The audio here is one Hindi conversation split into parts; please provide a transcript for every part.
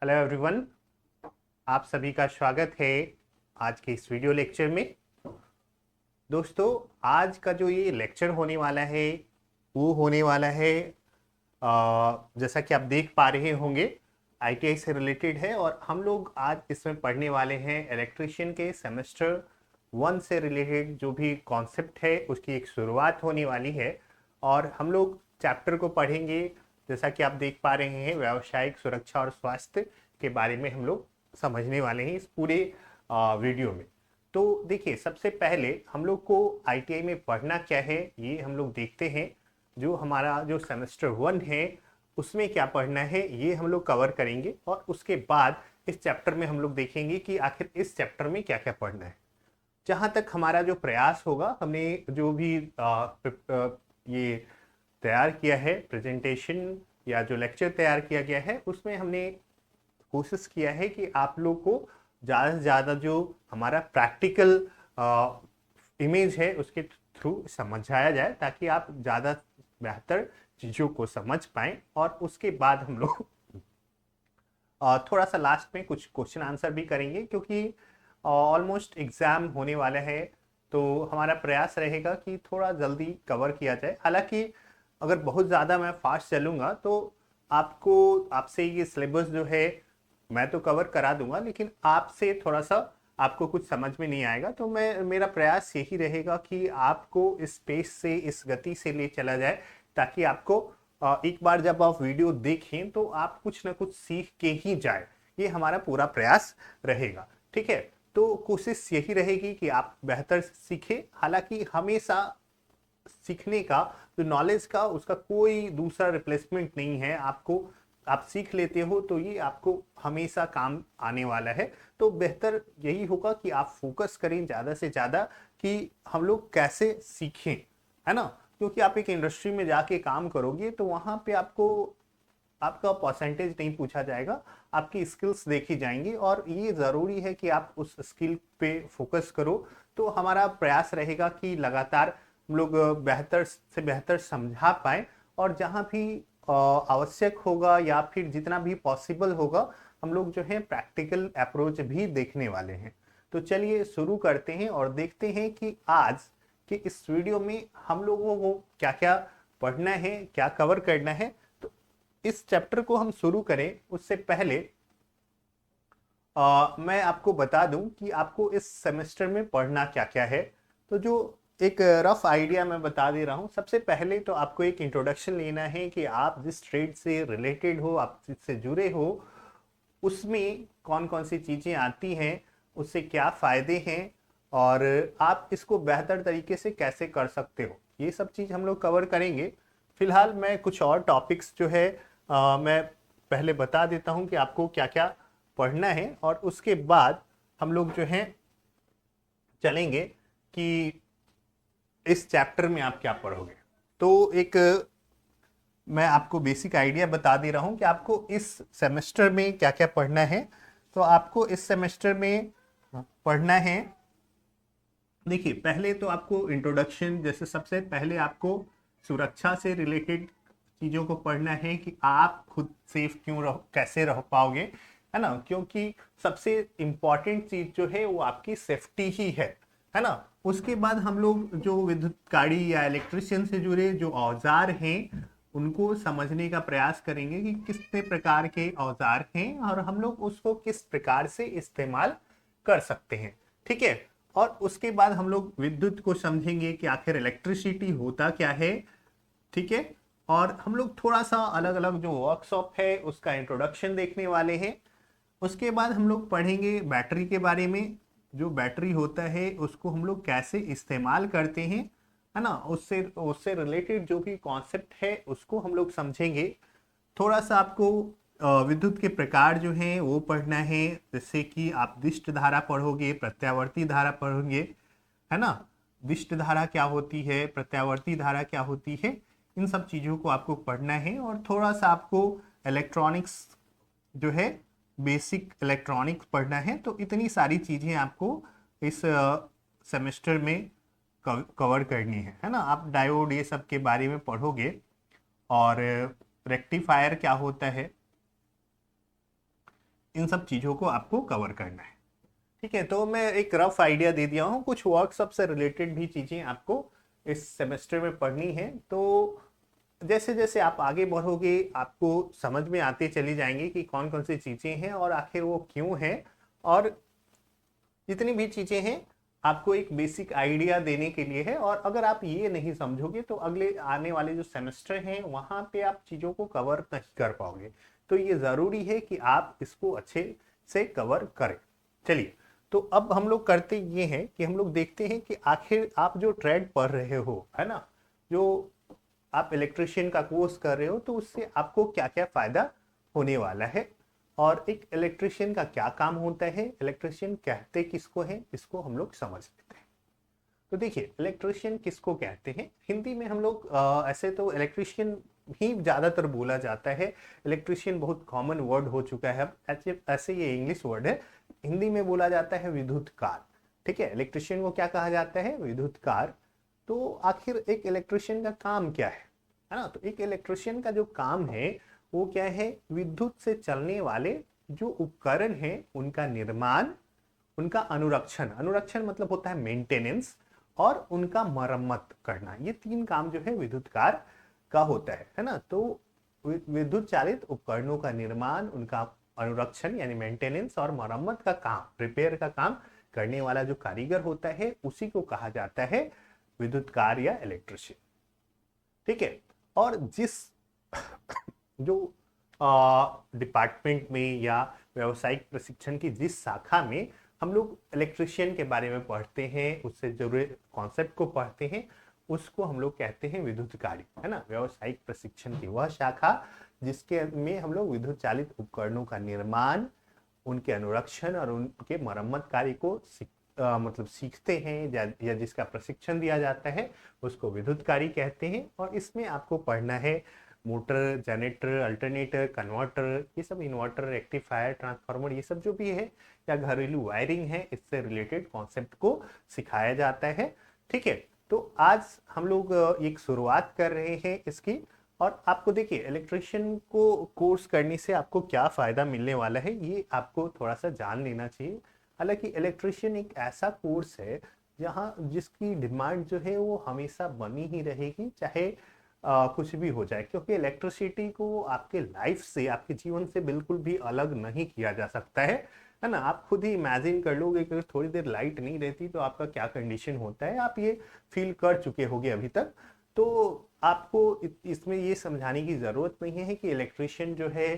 हेलो एवरीवन, आप सभी का स्वागत है आज के इस वीडियो लेक्चर में। दोस्तों, आज का जो ये लेक्चर होने वाला है वो होने वाला है जैसा कि आप देख पा रहे होंगे आईटीआई से रिलेटेड है। और हम लोग आज इसमें पढ़ने वाले हैं इलेक्ट्रिशियन के सेमेस्टर 1 से रिलेटेड जो भी कॉन्सेप्ट है उसकी एक शुरुआत होने वाली है। और हम लोग चैप्टर को पढ़ेंगे, जैसा कि आप देख पा रहे हैं, व्यावसायिक सुरक्षा और स्वास्थ्य के बारे में हम लोग समझने वाले हैं इस पूरे वीडियो में। तो देखिए, सबसे पहले हम लोग को आईटीआई में पढ़ना क्या है ये हम लोग देखते हैं। जो हमारा जो सेमेस्टर 1 है उसमें क्या पढ़ना है ये हम लोग कवर करेंगे, और उसके बाद इस चैप्टर में हम लोग देखेंगे कि आखिर इस चैप्टर में क्या क्या पढ़ना है। जहाँ तक हमारा जो प्रयास होगा, हमने जो भी ये तैयार किया है प्रेजेंटेशन या जो लेक्चर तैयार किया गया है, उसमें हमने कोशिश किया है कि आप लोग को ज़्यादा से ज़्यादा जो हमारा प्रैक्टिकल इमेज है उसके थ्रू समझाया जाए, ताकि आप ज़्यादा बेहतर चीज़ों को समझ पाएं। और उसके बाद हम लोग थोड़ा सा लास्ट में कुछ क्वेश्चन आंसर भी करेंगे, क्योंकि ऑलमोस्ट एग्ज़ाम होने वाला है। तो हमारा प्रयास रहेगा कि थोड़ा जल्दी कवर किया जाए। हालांकि अगर बहुत ज़्यादा मैं फास्ट चलूँगा तो आपको आपसे ये सिलेबस जो है मैं तो कवर करा दूंगा, लेकिन आपसे थोड़ा सा आपको कुछ समझ में नहीं आएगा। तो मेरा प्रयास यही रहेगा कि आपको इस पेस से, इस गति से ले चला जाए, ताकि आपको एक बार जब आप वीडियो देखें तो आप कुछ ना कुछ सीख के ही जाए। ये हमारा पूरा प्रयास रहेगा, ठीक है। तो कोशिश यही रहेगी कि आप बेहतर सीखें। हालांकि हमेशा सीखने का, जो नॉलेज का, उसका कोई दूसरा रिप्लेसमेंट नहीं है। आपको आप सीख लेते हो तो ये आपको हमेशा काम आने वाला है। तो बेहतर यही होगा कि आप फोकस करें ज़्यादा से ज़्यादा कि हम लोग कैसे सीखें, है ना। क्योंकि आप एक इंडस्ट्री में जाके काम करोगे तो वहाँ पे आपको आपका परसेंटेज नहीं पूछा जाएगा, आपकी स्किल्स देखी जाएंगी। और ये ज़रूरी है कि आप उस स्किल पे फोकस करो। तो हमारा प्रयास रहेगा कि लगातार हम लोग बेहतर से बेहतर समझा पाए, और जहाँ भी आवश्यक होगा या फिर जितना भी पॉसिबल होगा, हम लोग जो है प्रैक्टिकल अप्रोच भी देखने वाले हैं। तो चलिए शुरू करते हैं और देखते हैं कि आज के इस वीडियो में हम लोगों को क्या क्या पढ़ना है, क्या कवर करना है। तो इस चैप्टर को हम शुरू करें उससे पहले मैं आपको बता दूं कि आपको इस सेमेस्टर में पढ़ना क्या क्या है। तो जो एक रफ आइडिया मैं बता दे रहा हूं। सबसे पहले तो आपको एक इंट्रोडक्शन लेना है कि आप जिस ट्रेड से रिलेटेड हो, आप जिससे जुड़े हो, उसमें कौन कौन सी चीज़ें आती हैं, उससे क्या फ़ायदे हैं, और आप इसको बेहतर तरीके से कैसे कर सकते हो। ये सब चीज़ हम लोग कवर करेंगे। फिलहाल मैं कुछ और टॉपिक्स जो है मैं पहले बता देता हूँ कि आपको क्या क्या पढ़ना है, और उसके बाद हम लोग जो है चलेंगे कि इस चैप्टर में आप क्या पढ़ोगे। तो एक मैं आपको बेसिक आइडिया बता दे रहा हूँ कि आपको इस सेमेस्टर में क्या क्या पढ़ना है। तो आपको इस सेमेस्टर में पढ़ना है, देखिए, पहले तो आपको इंट्रोडक्शन, जैसे सबसे पहले आपको सुरक्षा से रिलेटेड चीज़ों को पढ़ना है कि आप खुद सेफ क्यों रहो, कैसे रह पाओगे, है ना। क्योंकि सबसे इम्पॉर्टेंट चीज़ जो है वो आपकी सेफ्टी ही है ना। उसके बाद हम लोग जो विद्युत गाड़ी या इलेक्ट्रिशियन से जुड़े जो औजार हैं उनको समझने का प्रयास करेंगे कि कितने प्रकार के औजार हैं और हम लोग उसको किस प्रकार से इस्तेमाल कर सकते हैं, ठीक है। और उसके बाद हम लोग विद्युत को समझेंगे कि आखिर इलेक्ट्रिसिटी होता क्या है, ठीक है। और हम लोग थोड़ा सा अलग अलग जो वर्कशॉप है उसका इंट्रोडक्शन देखने वाले हैं। उसके बाद हम लोग पढ़ेंगे बैटरी के बारे में। जो बैटरी होता है उसको हम लोग कैसे इस्तेमाल करते हैं, है ना। उससे उससे रिलेटेड जो भी कॉन्सेप्ट है उसको हम लोग समझेंगे। थोड़ा सा आपको विद्युत के प्रकार जो हैं वो पढ़ना है, जैसे कि आप दिष्ट धारा पढ़ोगे, प्रत्यावर्ती धारा पढ़ोगे, है ना। दिष्ट धारा क्या होती है, प्रत्यावर्ती धारा क्या होती है, इन सब चीज़ों को आपको पढ़ना है। और थोड़ा सा आपको इलेक्ट्रॉनिक्स जो है, बेसिक इलेक्ट्रॉनिक्स पढ़ना है। तो इतनी सारी चीज़ें आपको इस सेमेस्टर में कवर करनी है ना। आप डायोड ये सब के बारे में पढ़ोगे, और रेक्टिफायर क्या होता है, इन सब चीज़ों को आपको कवर करना है। ठीक है, तो मैं एक रफ आइडिया दे दिया हूँ, कुछ वर्कशॉप से रिलेटेड भी चीज़ें आपको इस सेमेस्टर में पढ़नी है। तो जैसे जैसे आप आगे बढ़ोगे आपको समझ में आते चली जाएंगी कि कौन कौन सी चीज़ें हैं और आखिर वो क्यों हैं, और जितनी भी चीज़ें हैं आपको एक बेसिक आइडिया देने के लिए है। और अगर आप ये नहीं समझोगे तो अगले आने वाले जो सेमेस्टर हैं वहाँ पे आप चीज़ों को कवर नहीं कर पाओगे। तो ये ज़रूरी है कि आप इसको अच्छे से कवर करें। चलिए, तो अब हम लोग करते ये हैं कि हम लोग देखते हैं कि आखिर आप जो ट्रेड पढ़ रहे हो, है ना, जो आप इलेक्ट्रिशियन का कोर्स कर रहे हो, तो उससे आपको क्या क्या फायदा होने वाला है और एक इलेक्ट्रिशियन का क्या काम होता है, इलेक्ट्रिशियन कहते किसको है, इसको हम लोग समझ लेते हैं। तो देखिए, इलेक्ट्रिशियन किसको कहते हैं हिंदी में हम लोग ऐसे तो इलेक्ट्रिशियन ही ज्यादातर बोला जाता है। इलेक्ट्रिशियन बहुत कॉमन वर्ड हो चुका है अब, ऐसे ऐसे ये इंग्लिश वर्ड है। हिंदी में बोला जाता है विद्युतकार। ठीक है, इलेक्ट्रिशियन को क्या कहा जाता है, विद्युतकार। तो आखिर एक इलेक्ट्रिशियन का काम क्या है ना, तो एक इलेक्ट्रिशियन का जो काम है वो क्या है, विद्युत से चलने वाले जो उपकरण हैं उनका निर्माण, उनका अनुरक्षण, अनुरक्षण मतलब होता है मेंटेनेंस, और उनका मरम्मत करना। ये तीन काम जो है विद्युतकार का होता है ना। तो विद्युत चालित उपकरणों का निर्माण, उनका अनुरक्षण यानी मेंटेनेंस, और मरम्मत का काम, रिपेयर का काम करने वाला जो कारीगर होता है उसी को कहा जाता है विद्युतकार या इलेक्ट्रिशियन। ठीक है, और जिस जो डिपार्टमेंट में या व्यावसायिक प्रशिक्षण की जिस शाखा में हम लोग इलेक्ट्रिशियन के बारे में पढ़ते हैं, उससे जुड़े कॉन्सेप्ट को पढ़ते हैं, उसको हम लोग कहते हैं विद्युतकारी, है ना। व्यावसायिक प्रशिक्षण की वह शाखा जिसके में हम लोग विद्युत चालित उपकरणों का निर्माण, उनके अनुरक्षण और उनके मरम्मत कार्य को मतलब सीखते हैं, या जिसका प्रशिक्षण दिया जाता है उसको विद्युतकारी कहते हैं। और इसमें आपको पढ़ना है मोटर, जनरेटर, अल्टरनेटर, कन्वर्टर, ये सब, इन्वर्टर, रेक्टिफायर, ट्रांसफार्मर, ये सब जो भी है, या घरेलू वायरिंग है, इससे रिलेटेड कॉन्सेप्ट को सिखाया जाता है। ठीक है, तो आज हम लोग एक शुरुआत कर रहे हैं इसकी। और आपको देखिए, इलेक्ट्रिशियन को कोर्स करने से आपको क्या फायदा मिलने वाला है ये आपको थोड़ा सा जान लेना चाहिए। हालांकि इलेक्ट्रिशियन एक ऐसा कोर्स है जहाँ जिसकी डिमांड जो है वो हमेशा बनी ही रहेगी, चाहे कुछ भी हो जाए, क्योंकि इलेक्ट्रिसिटी को आपके लाइफ से, आपके जीवन से बिल्कुल भी अलग नहीं किया जा सकता है ना। आप खुद ही इमेजिन कर लोगे कि थोड़ी देर लाइट नहीं रहती तो आपका क्या कंडीशन होता है, आप ये फील कर चुके होंगे अभी तक। तो आपको इसमें ये समझाने की जरूरत नहीं है कि इलेक्ट्रिशियन जो है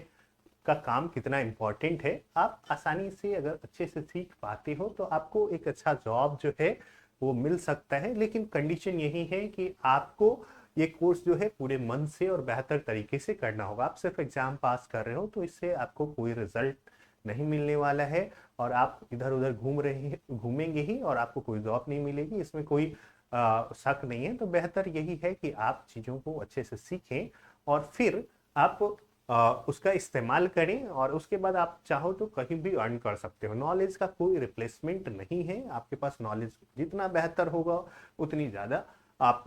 का काम कितना इम्पोर्टेंट है। आप आसानी से अगर अच्छे से सीख पाते हो तो आपको एक अच्छा जॉब जो है वो मिल सकता है। लेकिन कंडीशन यही है कि आपको ये कोर्स जो है पूरे मन से और बेहतर तरीके से करना होगा। आप सिर्फ एग्जाम पास कर रहे हो तो इससे आपको कोई रिजल्ट नहीं मिलने वाला है, और आप इधर उधर घूमेंगे ही और आपको कोई जॉब नहीं मिलेगी, इसमें कोई शक नहीं है। तो बेहतर यही है कि आप चीज़ों को अच्छे से सीखें और फिर आप उसका इस्तेमाल करें, और उसके बाद आप चाहो तो कहीं भी अर्न कर सकते हो। नॉलेज का कोई रिप्लेसमेंट नहीं है, आपके पास नॉलेज जितना बेहतर होगा उतनी ज़्यादा आप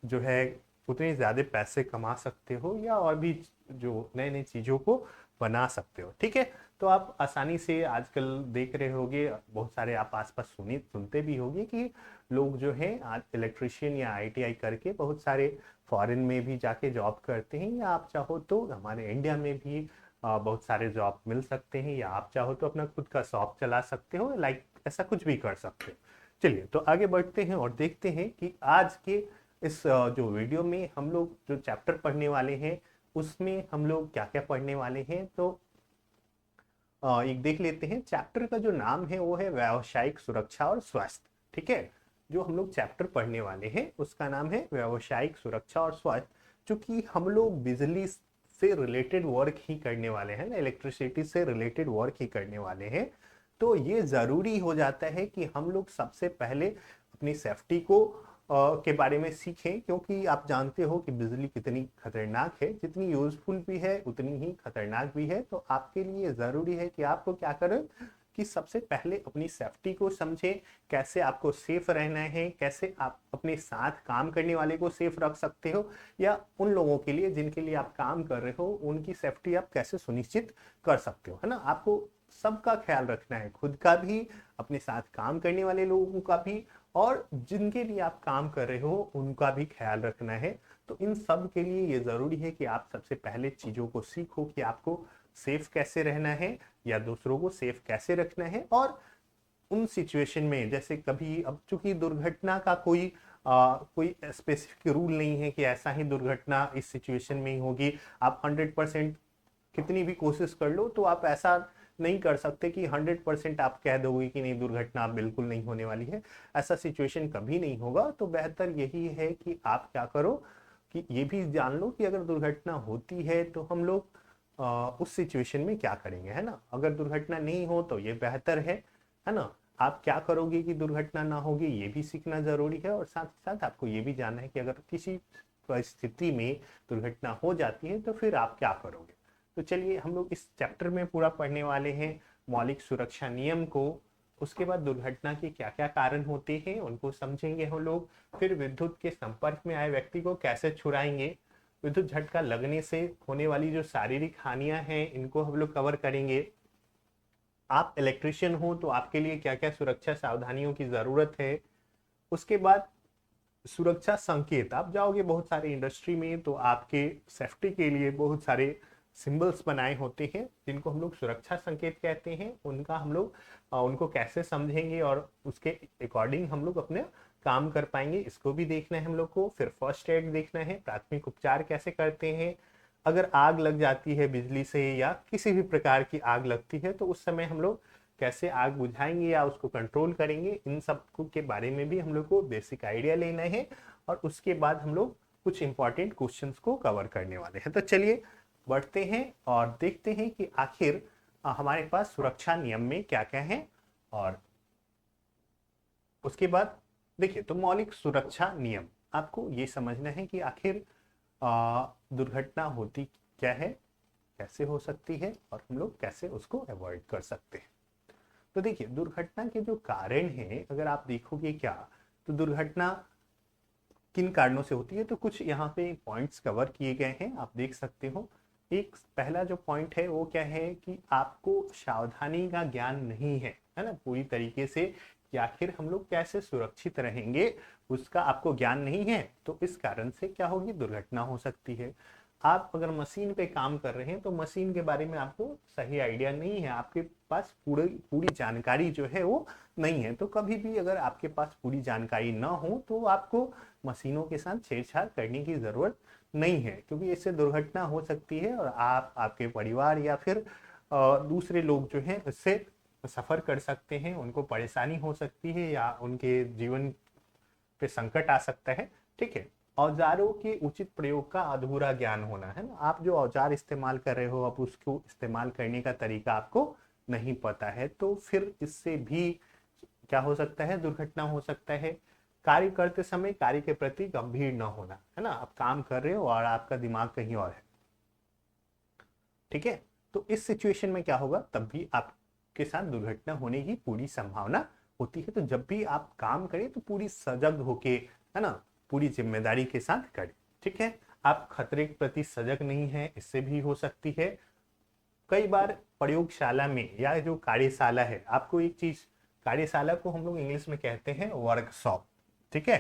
जो है उतनी ज़्यादा पैसे कमा सकते हो, या और भी जो नए नए चीज़ों को बना सकते हो। ठीक है, तो आप आसानी से आजकल देख रहे होंगे, बहुत सारे आप आसपास सुनते भी होंगे कि लोग जो हैं आज इलेक्ट्रिशियन या आईटीआई करके बहुत सारे फॉरेन में भी जाके जॉब करते हैं, या आप चाहो तो हमारे इंडिया में भी बहुत सारे जॉब मिल सकते हैं, या आप चाहो तो अपना खुद का शॉप चला सकते हो, लाइक ऐसा कुछ भी कर सकते हो। चलिए, तो आगे बढ़ते हैं और देखते हैं कि आज के इस जो वीडियो में हम लोग जो चैप्टर पढ़ने वाले हैं उसमें हम लोग क्या क्या पढ़ने वाले हैं। तो एक देख लेते हैं। चैप्टर का जो नाम है वो है व्यावसायिक सुरक्षा और स्वास्थ्य। ठीक है, जो हम लोग चैप्टर पढ़ने वाले हैं उसका नाम है व्यावसायिक सुरक्षा और स्वास्थ्य। चूंकि हम लोग बिजली से रिलेटेड वर्क ही करने वाले हैं ना, इलेक्ट्रिसिटी से रिलेटेड वर्क ही करने वाले हैं, तो ये जरूरी हो जाता है कि हम लोग सबसे पहले अपनी सेफ्टी को के बारे में सीखें, क्योंकि आप जानते हो कि बिजली कितनी खतरनाक है, जितनी यूजफुल भी है उतनी ही खतरनाक भी है। तो आपके लिए जरूरी है कि आपको क्या करें, कि सबसे पहले अपनी सेफ्टी को समझें, कैसे आपको सेफ रहना है, कैसे आप अपने साथ काम करने वाले को सेफ रख सकते हो, या उन लोगों के लिए जिनके लिए आप काम कर रहे हो उनकी सेफ्टी आप कैसे सुनिश्चित कर सकते हो, है ना। आपको सबका ख्याल रखना है, खुद का भी, अपने साथ काम करने वाले लोगों का भी, और जिनके लिए आप काम कर रहे हो उनका भी ख्याल रखना है। तो इन सब के लिए ये जरूरी है कि आप सबसे पहले चीजों को सीखो कि आपको सेफ कैसे रहना है या दूसरों को सेफ कैसे रखना है। और उन सिचुएशन में जैसे कभी, अब चूंकि दुर्घटना का कोई स्पेसिफिक रूल नहीं है कि ऐसा ही दुर्घटना इस सिचुएशन में ही होगी, आप 100% कितनी भी कोशिश कर लो तो आप ऐसा नहीं कर सकते कि 100% आप कह दोगे कि नहीं दुर्घटना बिल्कुल नहीं होने वाली है। ऐसा सिचुएशन कभी नहीं होगा। तो बेहतर यही है कि आप क्या करो कि ये भी जान लो कि अगर दुर्घटना होती है तो हम लोग उस सिचुएशन में क्या करेंगे, है ना। अगर दुर्घटना नहीं हो तो ये बेहतर है ना। आप क्या करोगे कि दुर्घटना ना होगी ये भी सीखना जरूरी है। और साथ ही साथ आपको ये भी जानना है कि अगर किसी परिस्थिति में दुर्घटना हो जाती है तो फिर आप क्या करोगे। तो चलिए हम लोग इस चैप्टर में पूरा पढ़ने वाले हैं मौलिक सुरक्षा नियम को। उसके बाद दुर्घटना के क्या क्या कारण होते हैं उनको समझेंगे हम लोग। फिर विद्युत के संपर्क में आए व्यक्ति को कैसे छुड़ाएंगे, विद्युत झटका लगने से होने वाली जो शारीरिक हानियां हैं इनको हम लोग कवर करेंगे। आप इलेक्ट्रिशियन हो तो आपके लिए क्या क्या सुरक्षा सावधानियों की जरूरत है। उसके बाद सुरक्षा संकेत, आप जाओगे बहुत सारे इंडस्ट्री में तो आपके सेफ्टी के लिए बहुत सारे सिंबल्स बनाए होते हैं जिनको हम लोग सुरक्षा संकेत कहते हैं। उनका हम लोग उनको कैसे समझेंगे और उसके अकॉर्डिंग हम लोग अपने काम कर पाएंगे, इसको भी देखना है हम लोग को। फिर फर्स्ट एड देखना है, प्राथमिक उपचार कैसे करते हैं। अगर आग लग जाती है बिजली से या किसी भी प्रकार की आग लगती है तो उस समय हम लोग कैसे आग बुझाएंगे या उसको कंट्रोल करेंगे, इन सब के बारे में भी हम लोग को बेसिक आइडिया लेना है। और उसके बाद हम लोग कुछ इंपॉर्टेंट क्वेश्चंस को कवर करने वाले हैं। तो चलिए बढ़ते हैं और देखते हैं कि आखिर हमारे पास सुरक्षा नियम में क्या क्या है। और उसके बाद देखिए, तो मौलिक सुरक्षा नियम, आपको ये समझना है कि आखिर दुर्घटना होती क्या है, कैसे हो सकती है और हम लोग कैसे उसको अवॉइड कर सकते हैं। तो देखिए, दुर्घटना के जो कारण हैं अगर आप देखोगे क्या, तो दुर्घटना किन कारणों से होती है, तो कुछ यहाँ पे पॉइंट्स कवर किए गए हैं, आप देख सकते हो। एक पहला जो पॉइंट है वो क्या है कि आपको सावधानी का ज्ञान नहीं है ना, पूरी तरीके से कि आखिर हम लोग कैसे सुरक्षित रहेंगे उसका आपको ज्ञान नहीं है। तो इस कारण से क्या होगी, दुर्घटना हो सकती है। आप अगर मशीन पे काम कर रहे हैं तो मशीन के बारे में आपको सही आइडिया नहीं है, आपके पास पूरी जानकारी जो है वो नहीं है। तो कभी भी अगर आपके पास पूरी जानकारी ना हो तो आपको मशीनों के साथ छेड़छाड़ करने की जरूरत नहीं है, क्योंकि इससे दुर्घटना हो सकती है और आप, आपके परिवार या फिर दूसरे लोग जो हैं इससे सफर कर सकते हैं, उनको परेशानी हो सकती है या उनके जीवन पे संकट आ सकता है। ठीक है। औजारों के उचित प्रयोग का अधूरा ज्ञान होना, है ना, आप जो औजार इस्तेमाल कर रहे हो अब उसको इस्तेमाल करने का तरीका आपको नहीं पता है तो फिर इससे भी क्या हो सकता है, दुर्घटना हो सकता है। कार्य करते समय कार्य के प्रति गंभीर न होना, है ना, आप काम कर रहे हो और आपका दिमाग कहीं और है। ठीक है। तो इस सिचुएशन में क्या होगा, तब भी आपके साथ दुर्घटना होने की पूरी संभावना होती है। तो जब भी आप काम करें तो पूरी सजग होके, है ना, पूरी जिम्मेदारी के साथ करें। ठीक है। आप खतरे के प्रति सजग नहीं है, इससे भी हो सकती है। कई बार प्रयोगशाला में या जो कार्यशाला है, आपको एक चीज, कार्यशाला को हम लोग इंग्लिश में कहते हैं वर्कशॉप। ठीक है।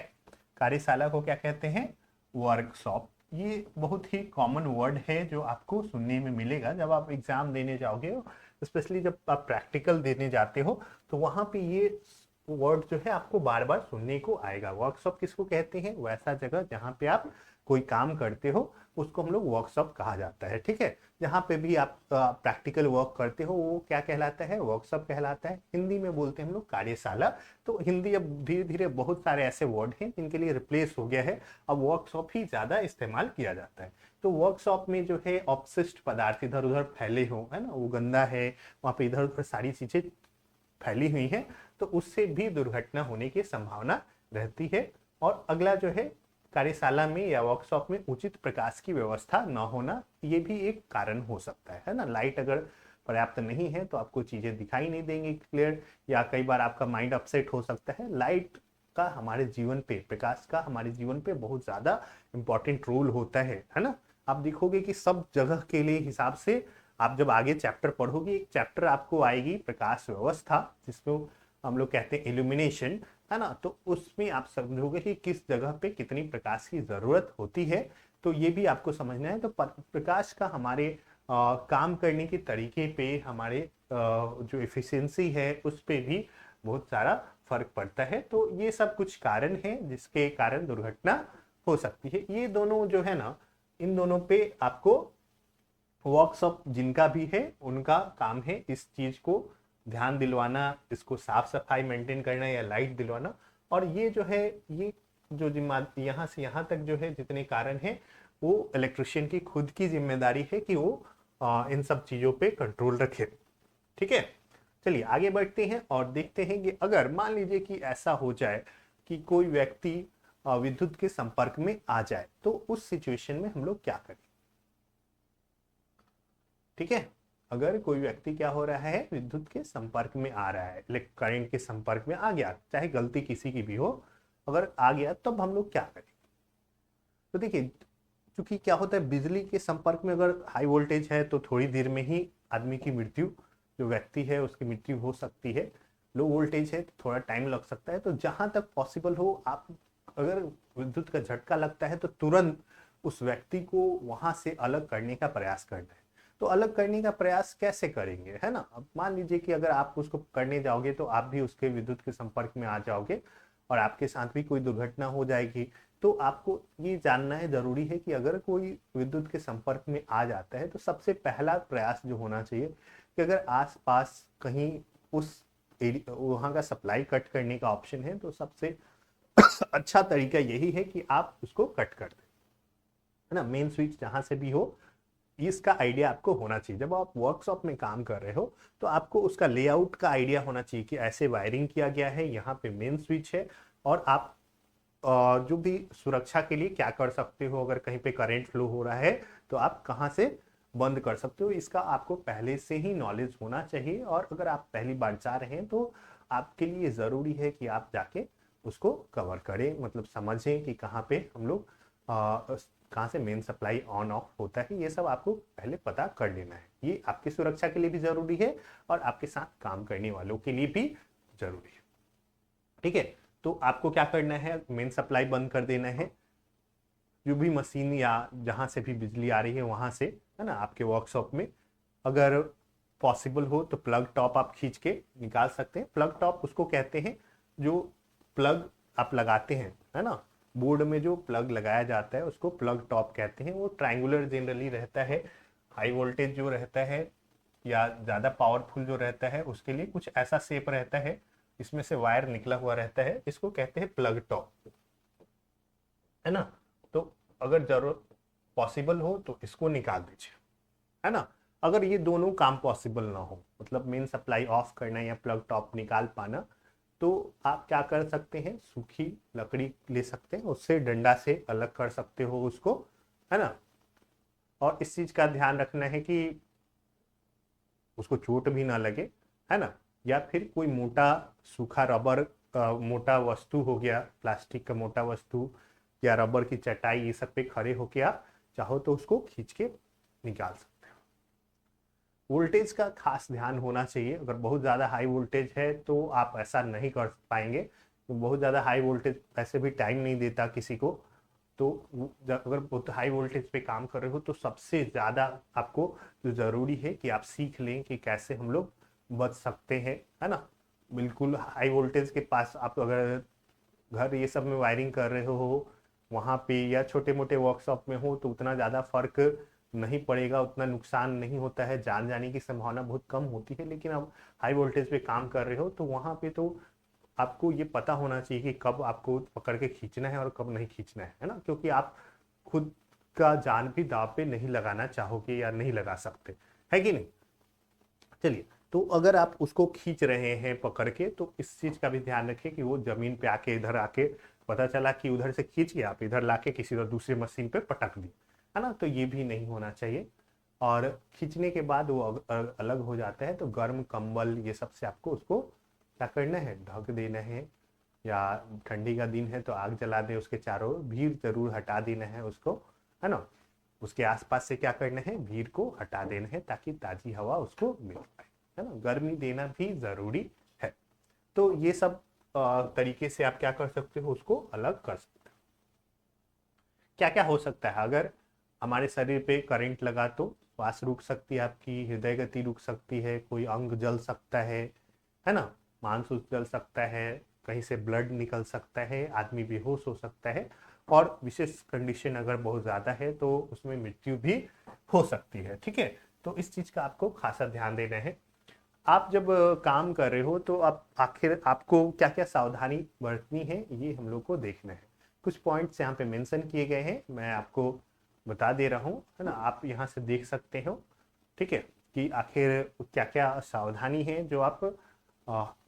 कार्यशाला को क्या कहते हैं, वर्कशॉप। ये बहुत ही कॉमन वर्ड है जो आपको सुनने में मिलेगा जब आप एग्जाम देने जाओगे, स्पेशली जब आप प्रैक्टिकल देने जाते हो तो वहां पे ये वर्ड जो है आपको बार बार सुनने को आएगा। वर्कशॉप किसको कहते हैं, वैसा जगह जहाँ पे आप कोई काम करते हो उसको हम लोग वर्कशॉप कहा जाता है। ठीक है। जहाँ पे भी आप प्रैक्टिकल वर्क करते हो वो क्या कहलाता है, वर्कशॉप कहलाता है। हिंदी में बोलते हैं हम लोग कार्यशाला। तो हिंदी अब धीरे धीरे बहुत सारे ऐसे वर्ड हैं जिनके लिए रिप्लेस हो गया है, अब वर्कशॉप ही ज्यादा इस्तेमाल किया जाता है। तो वर्कशॉप में जो है अपशिष्ट पदार्थ इधर उधर फैले हो, है ना, वो गंदा है, वहां पे इधर उधर सारी चीजें फैली हुई है, तो उससे भी दुर्घटना होने की संभावना रहती है। और अगला जो है, कार्यशाला में या वर्कशॉप में उचित प्रकाश की व्यवस्था न होना, ये भी एक कारण हो सकता है ना। लाइट अगर पर्याप्त नहीं है तो आपको चीजें दिखाई नहीं देंगी क्लियर, या कई बार आपका माइंड अपसेट हो सकता है। लाइट का हमारे जीवन पे, प्रकाश का हमारे जीवन पे बहुत ज्यादा इंपॉर्टेंट रोल होता है ना। आप देखोगे कि सब जगह के लिए हिसाब से आप जब आगे चैप्टर पढ़ोगे, एक चैप्टर आपको आएगी प्रकाश व्यवस्था, जिसको हम लोग कहते हैं इल्यूमिनेशन, है ना। तो उसमें आप समझोगे कि किस जगह पे कितनी प्रकाश की जरूरत होती है, तो ये भी आपको समझना है। तो प्रकाश का हमारे काम करने के तरीके पे, हमारे जो एफिशिएंसी है उस पे भी बहुत सारा फर्क पड़ता है। तो ये सब कुछ कारण है जिसके कारण दुर्घटना हो सकती है। ये दोनों जो है ना, इन दोनों पे आपको वर्कशॉप जिनका भी है उनका काम है इस चीज को ध्यान दिलवाना, इसको साफ सफाई मेंटेन करना या लाइट दिलवाना। और ये जो है, ये जो जिम्मा यहाँ से यहाँ तक जो है जितने कारण हैं, वो इलेक्ट्रिशियन की खुद की जिम्मेदारी है कि वो इन सब चीजों पे कंट्रोल रखे। ठीक है, चलिए आगे बढ़ते हैं और देखते हैं कि अगर मान लीजिए कि ऐसा हो जाए कि कोई व्यक्ति विद्युत के संपर्क में आ जाए, तो उस सिचुएशन में हम लोग क्या करें। ठीक है, अगर कोई व्यक्ति क्या हो रहा है, विद्युत के संपर्क में आ रहा है, करंट के संपर्क में आ गया, चाहे गलती किसी की भी हो, अगर आ गया तब हम लोग क्या करें। तो देखिए, क्योंकि क्या होता है, बिजली के संपर्क में अगर हाई वोल्टेज है तो थोड़ी देर में ही आदमी की मृत्यु, जो व्यक्ति है उसकी मृत्यु हो सकती है। लो वोल्टेज है तो थोड़ा टाइम लग सकता है। तो जहां तक पॉसिबल हो, आप अगर विद्युत का झटका लगता है तो तुरंत उस व्यक्ति को वहां से अलग करने का प्रयास करना है। तो अलग करने का प्रयास कैसे करेंगे, है ना। अब मान लीजिए कि अगर आप उसको करने जाओगे तो आप भी उसके विद्युत के संपर्क में आ जाओगे और आपके साथ भी कोई दुर्घटना हो जाएगी। तो आपको ये जानना है, जरूरी है कि अगर कोई विद्युत के संपर्क में आ जाता है तो सबसे पहला प्रयास जो होना चाहिए कि अगर आसपास कहीं उस वहां का सप्लाई कट करने का ऑप्शन है तो सबसे अच्छा तरीका यही है कि आप उसको कट कर दें, है ना। मेन स्विच जहां से भी हो, इसका आइडिया आपको होना चाहिए। जब आप वर्कशॉप में काम कर रहे हो तो आपको उसका लेआउट का आइडिया होना चाहिए कि ऐसे वायरिंग किया गया है, यहाँ पे मेन स्विच है, और आप जो भी सुरक्षा के लिए क्या कर सकते हो। अगर कहीं पे करंट फ्लो हो रहा है तो आप कहाँ से बंद कर सकते हो, इसका आपको पहले से ही नॉलेज होना चाहिए। और अगर आप पहली बार जा रहे हैं तो आपके लिए ज़रूरी है कि आप जाके उसको कवर करें, मतलब समझें कि कहाँ पे हम लोग कहाँ से मेन सप्लाई ऑन ऑफ होता है। ये सब आपको पहले पता कर लेना है। ये आपकी सुरक्षा के लिए भी ज़रूरी है और आपके साथ काम करने वालों के लिए भी ज़रूरी है। ठीक है, तो आपको क्या करना है, मेन सप्लाई बंद कर देना है। जो भी मशीन या जहां से भी बिजली आ रही है वहां से, है ना, आपके वर्कशॉप में अगर पॉसिबल हो तो प्लग टॉप आप खींच के निकाल सकते हैं। प्लग टॉप उसको कहते हैं जो प्लग आप लगाते हैं, है ना, बोर्ड में जो प्लग लगाया जाता है उसको प्लग टॉप कहते हैं। वो ट्रायंगुलर जनरली रहता है। हाई वोल्टेज जो रहता है या ज़्यादा पावरफुल जो रहता है उसके लिए कुछ ऐसा शेप रहता है, इसमें से वायर निकला हुआ रहता है, इसको कहते हैं प्लग टॉप, है ना। तो अगर जरूरत पॉसिबल हो तो इसको निकाल दीजिए, है ना। अगर ये दोनों काम पॉसिबल ना हो, मतलब मेन सप्लाई ऑफ करना या प्लग टॉप निकाल पाना, तो आप क्या कर सकते हैं, सूखी लकड़ी ले सकते हैं, उससे डंडा से अलग कर सकते हो उसको, है ना। और इस चीज का ध्यान रखना है कि उसको चोट भी ना लगे, है ना। या फिर कोई मोटा सूखा रबर, मोटा वस्तु हो गया, प्लास्टिक का मोटा वस्तु या रबर की चटाई, ये सब पे खड़े होके आप चाहो तो उसको खींच के निकाल सकते हो। वोल्टेज का खास ध्यान होना चाहिए। अगर बहुत ज़्यादा हाई वोल्टेज है तो आप ऐसा नहीं कर पाएंगे, तो बहुत ज़्यादा हाई वोल्टेज ऐसे भी टाइम नहीं देता किसी को। तो अगर बहुत हाई वोल्टेज पे काम कर रहे हो तो सबसे ज़्यादा आपको जो ज़रूरी है कि आप सीख लें कि कैसे हम लोग बच सकते हैं, है ना। बिल्कुल हाई वोल्टेज के पास आप अगर घर ये सब में वायरिंग कर रहे हो वहाँ पे, या छोटे मोटे वर्कशॉप में हो, तो उतना ज़्यादा फर्क नहीं पड़ेगा, उतना नुकसान नहीं होता है, जान जाने की संभावना बहुत कम होती है। लेकिन अब हाई वोल्टेज पे काम कर रहे हो तो वहाँ पे तो आपको ये पता होना चाहिए कि कब आपको पकड़ के खींचना है और कब नहीं खींचना है ना, क्योंकि आप खुद का जान भी दाव पे नहीं लगाना चाहोगे या नहीं लगा सकते, है कि नहीं। चलिए, तो अगर आप उसको खींच रहे हैं पकड़ के तो इस चीज का भी ध्यान रखिए कि वो जमीन पे आके, इधर आके पता चला कि उधर से खींच के आप इधर लाके किसी दूसरी मशीन पे पटक दिए, है ना, तो ये भी नहीं होना चाहिए। और खींचने के बाद वो अलग हो जाता है, तो गर्म कंबल ये सब से आपको उसको क्या करना है, ढक देना है। या ठंडी का दिन है तो आग जला दे, उसके चारों भीड़ जरूर हटा देना है उसको, है ना। उसके आसपास से क्या करना है, भीड़ को हटा देना है ताकि ताजी हवा उसको मिल पाए, है ना। गर्मी देना भी जरूरी है। तो ये सब तरीके से आप क्या कर सकते हो, उसको अलग कर सकते हो। क्या क्या हो सकता है अगर हमारे शरीर पे करंट लगा, तो श्वास रुक सकती है आपकी, हृदय गति रुक सकती है, कोई अंग जल सकता है ना, मांस जल सकता है, कहीं से ब्लड निकल सकता है, आदमी बेहोश हो सकता है, और विशेष कंडीशन अगर बहुत ज्यादा है तो उसमें मृत्यु भी हो सकती है। ठीक है, तो इस चीज का आपको खासा ध्यान देना है। आप जब काम कर रहे हो तो आप आखिर आपको क्या क्या सावधानी बरतनी है, ये हम लोग को देखना है। कुछ पॉइंट्स यहाँ पे मेंशन किए गए हैं, मैं आपको बता दे रहा हूँ, है ना। आप यहाँ से देख सकते हो, ठीक है, कि आखिर क्या क्या सावधानी है जो आप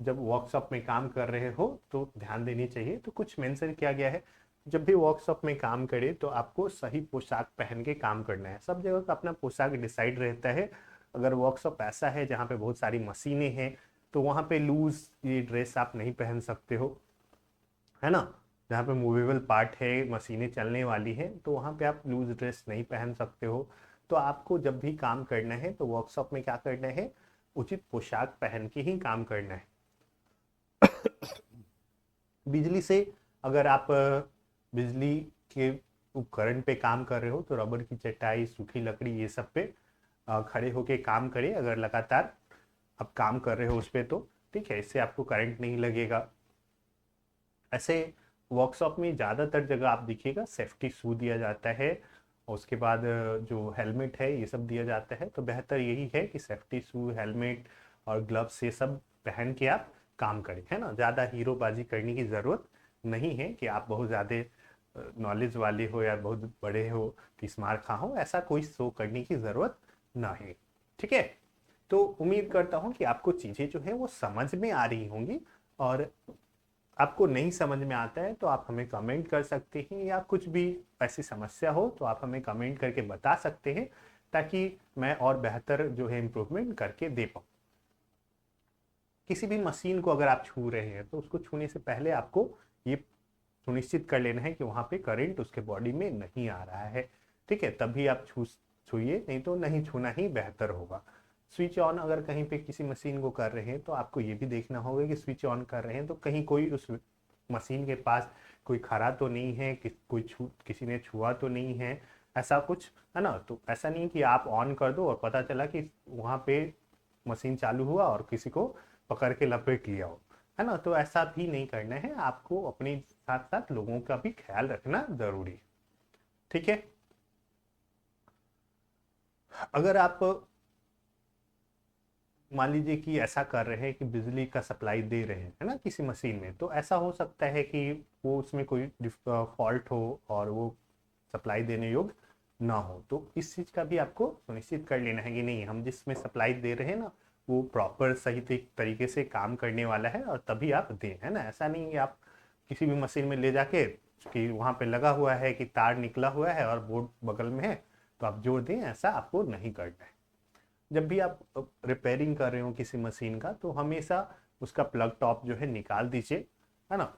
जब वर्कशॉप में काम कर रहे हो तो ध्यान देनी चाहिए। तो कुछ मेंशन किया गया है, जब भी वर्कशॉप में काम करे तो आपको सही पोशाक पहन के काम करना है। सब जगह का अपना पोशाक डिसाइड रहता है। अगर वर्कशॉप ऐसा है जहाँ पे बहुत सारी मशीनें हैं तो वहाँ पे लूज ये ड्रेस आप नहीं पहन सकते हो, है ना। जहाँ पे मूवेबल पार्ट है, मशीनें चलने वाली है, तो वहाँ पे आप लूज ड्रेस नहीं पहन सकते हो। तो आपको जब भी काम करना है तो वर्कशॉप में क्या करना है, उचित पोशाक पहन के ही काम करना है। बिजली से अगर आप बिजली के उपकरण पे काम कर रहे हो तो रबड़ की चटाई, सूखी लकड़ी ये सब पे खड़े होके काम करें अगर लगातार आप काम कर रहे हो उस पे, तो ठीक है, इससे आपको करंट नहीं लगेगा। ऐसे वर्कशॉप में ज़्यादातर जगह आप देखिएगा सेफ्टी शू दिया जाता है, और उसके बाद जो हेलमेट है ये सब दिया जाता है। तो बेहतर यही है कि सेफ्टी शू, हेलमेट और ग्लव्स ये सब पहन के आप काम करें, है ना। ज़्यादा हीरोबाजी करने की ज़रूरत नहीं है कि आप बहुत ज़्यादा नॉलेज वाले हो या बहुत बड़े हो कि स्मार्ट खा हो, ऐसा कोई शो करने की ज़रूरत ना है। ठीक है, तो उम्मीद करता हूँ कि आपको चीज़ें जो है वो समझ में आ रही होंगी। और आपको नहीं समझ में आता है तो आप हमें कमेंट कर सकते हैं, या कुछ भी ऐसी समस्या हो तो आप हमें कमेंट करके बता सकते हैं, ताकि मैं और बेहतर जो है इम्प्रूवमेंट करके दे पाऊँ। किसी भी मशीन को अगर आप छू रहे हैं तो उसको छूने से पहले आपको ये सुनिश्चित कर लेना है कि वहाँ पे करंट उसके बॉडी में नहीं आ रहा है। ठीक है, तभी आप छूइए, नहीं तो नहीं छूना ही बेहतर होगा। स्विच ऑन अगर कहीं पे किसी मशीन को कर रहे हैं तो आपको ये भी देखना होगा कि स्विच ऑन कर रहे हैं तो कहीं कोई उस मशीन के पास कोई खड़ा तो नहीं है, किसी ने छुआ तो नहीं है, ऐसा कुछ, है ना। तो ऐसा नहीं कि आप ऑन कर दो और पता चला कि वहाँ पे मशीन चालू हुआ और किसी को पकड़ के लपेट लिया हो, है ना। तो ऐसा भी नहीं करना है, आपको अपने साथ साथ लोगों का भी ख्याल रखना जरूरी है। ठीक है, अगर आप मान लीजिए कि ऐसा कर रहे हैं कि बिजली का सप्लाई दे रहे हैं, है ना, किसी मशीन में, तो ऐसा हो सकता है कि वो उसमें कोई फॉल्ट हो और वो सप्लाई देने योग्य ना हो। तो इस चीज़ का भी आपको सुनिश्चित कर लेना है कि नहीं, हम जिसमें सप्लाई दे रहे हैं ना वो प्रॉपर सही तरीके से काम करने वाला है और तभी आप दें, है ना। ऐसा नहीं कि आप किसी भी मशीन में ले जाके कि वहाँ पे लगा हुआ है कि तार निकला हुआ है और बोर्ड बगल में है तो आप जोड़ दें, ऐसा आपको नहीं करना है। जब भी आप रिपेयरिंग कर रहे हो किसी मशीन का तो हमेशा उसका प्लग टॉप जो है निकाल दीजिए, है ना,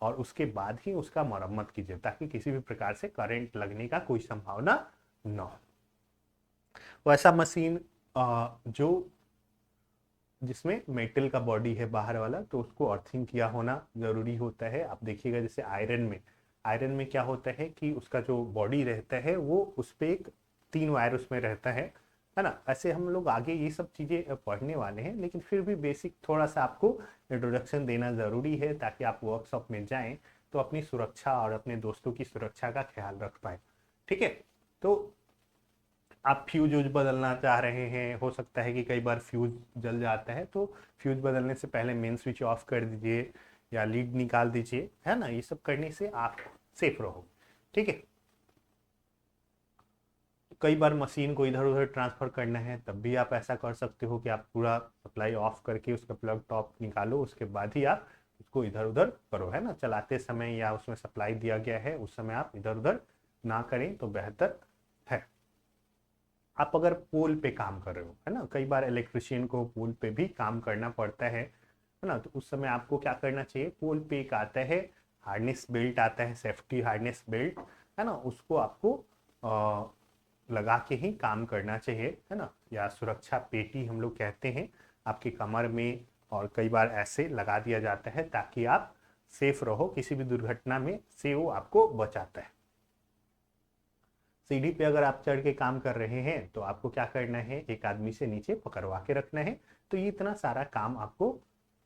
और उसके बाद ही उसका मरम्मत कीजिए ताकि किसी भी प्रकार से करंट लगने का कोई संभावना न हो। वैसा मशीन जो जिसमें मेटल का बॉडी है बाहर वाला, तो उसको अर्थिंग किया होना जरूरी होता है। आप देखिएगा जैसे आयरन में क्या होता है कि उसका जो बॉडी रहता है वो उस पर एक 3 वायर उसमें रहता है ना। ऐसे हम लोग आगे ये सब चीज़ें पढ़ने वाले हैं, लेकिन फिर भी बेसिक थोड़ा सा आपको इंट्रोडक्शन देना ज़रूरी है ताकि आप वर्कशॉप में जाएं तो अपनी सुरक्षा और अपने दोस्तों की सुरक्षा का ख्याल रख पाए। ठीक है, तो आप फ्यूज वूज बदलना चाह रहे हैं, हो सकता है कि कई बार फ्यूज जल जाता है, तो फ्यूज बदलने से पहले मेन स्विच ऑफ कर दीजिए या लीड निकाल दीजिए, है ना। ये सब करने से आप सेफ रहोगे। ठीक है, कई बार मशीन को इधर उधर ट्रांसफर करना है तब भी आप ऐसा कर सकते हो कि आप पूरा सप्लाई ऑफ करके उसका प्लग टॉप निकालो, उसके बाद ही आप उसको इधर उधर करो, है ना। चलाते समय या उसमें सप्लाई दिया गया है उस समय आप इधर उधर ना करें तो बेहतर है। आप अगर पोल पे काम कर रहे हो, है ना, कई बार इलेक्ट्रिशियन को पोल पे भी काम करना पड़ता है ना, तो उस समय आपको क्या करना चाहिए, पोल पे एक आता है हार्नेस बेल्ट आता है, सेफ्टी हार्नेस बेल्ट, है ना, उसको आपको लगा के ही काम करना चाहिए, है ना, या सुरक्षा पेटी हम लोग कहते हैं, आपकी कमर में और कई बार ऐसे लगा दिया जाता है ताकि आप सेफ रहो, किसी भी दुर्घटना में से वो आपको बचाता है। सीढ़ी पे अगर आप चढ़ के काम कर रहे हैं तो आपको क्या करना है, एक आदमी से नीचे पकड़वा के रखना है। तो ये इतना सारा काम आपको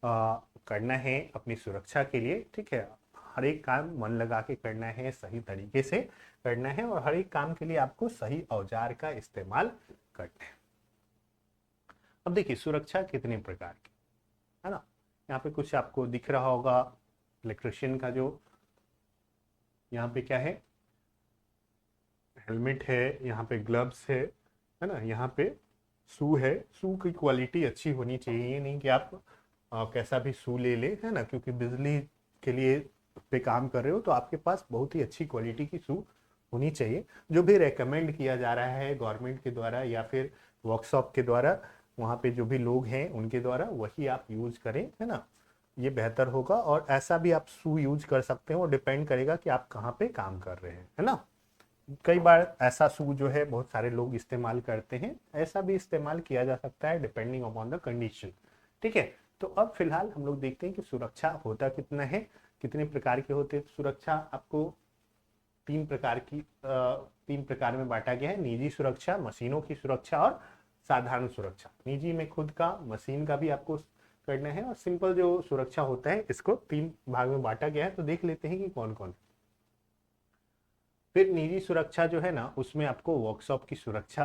करना है अपनी सुरक्षा के लिए, ठीक है। हर एक काम मन लगा के करना है, सही तरीके से करना है, और हर एक काम के लिए आपको सही औजार का इस्तेमाल करना है। अब देखिए सुरक्षा कितने प्रकार की, है ना, यहाँ पे कुछ आपको दिख रहा होगा, इलेक्ट्रिशियन का जो यहाँ पे क्या है, हेलमेट है, यहाँ पे ग्लव्स है ना, यहाँ पे शू है। शू की क्वालिटी अच्छी होनी चाहिए, ये नहीं कि आप कैसा भी शू ले ले, है ना, क्योंकि बिजली के लिए पे काम कर रहे हो तो आपके पास बहुत ही अच्छी क्वालिटी की शू होनी चाहिए। जो भी रेकमेंड किया जा रहा है गवर्नमेंट के द्वारा या फिर वर्कशॉप के द्वारा, वहाँ पे जो भी लोग हैं उनके द्वारा, वही आप यूज करें, है ना, ये बेहतर होगा। और ऐसा भी आप शू यूज कर सकते हैं, वो डिपेंड करेगा कि आप कहाँ पे काम कर रहे हैं, है ना। कई बार ऐसा शू जो है बहुत सारे लोग इस्तेमाल करते हैं, ऐसा भी इस्तेमाल किया जा सकता है डिपेंडिंग अपॉन द कंडीशन, ठीक है। तो अब फिलहाल हम लोग देखते हैं कि सुरक्षा होता कितना है, कितने प्रकार के होते हैं। सुरक्षा आपको तीन प्रकार में बांटा गया है, निजी सुरक्षा, मशीनों की सुरक्षा और साधारण सुरक्षा। निजी में खुद का, मशीन का भी आपको करना है, और सिंपल जो सुरक्षा होता है इसको तीन भाग में बांटा गया है। तो देख लेते हैं कि कौन कौन। फिर निजी सुरक्षा जो है ना, उसमें आपको वर्कशॉप की सुरक्षा,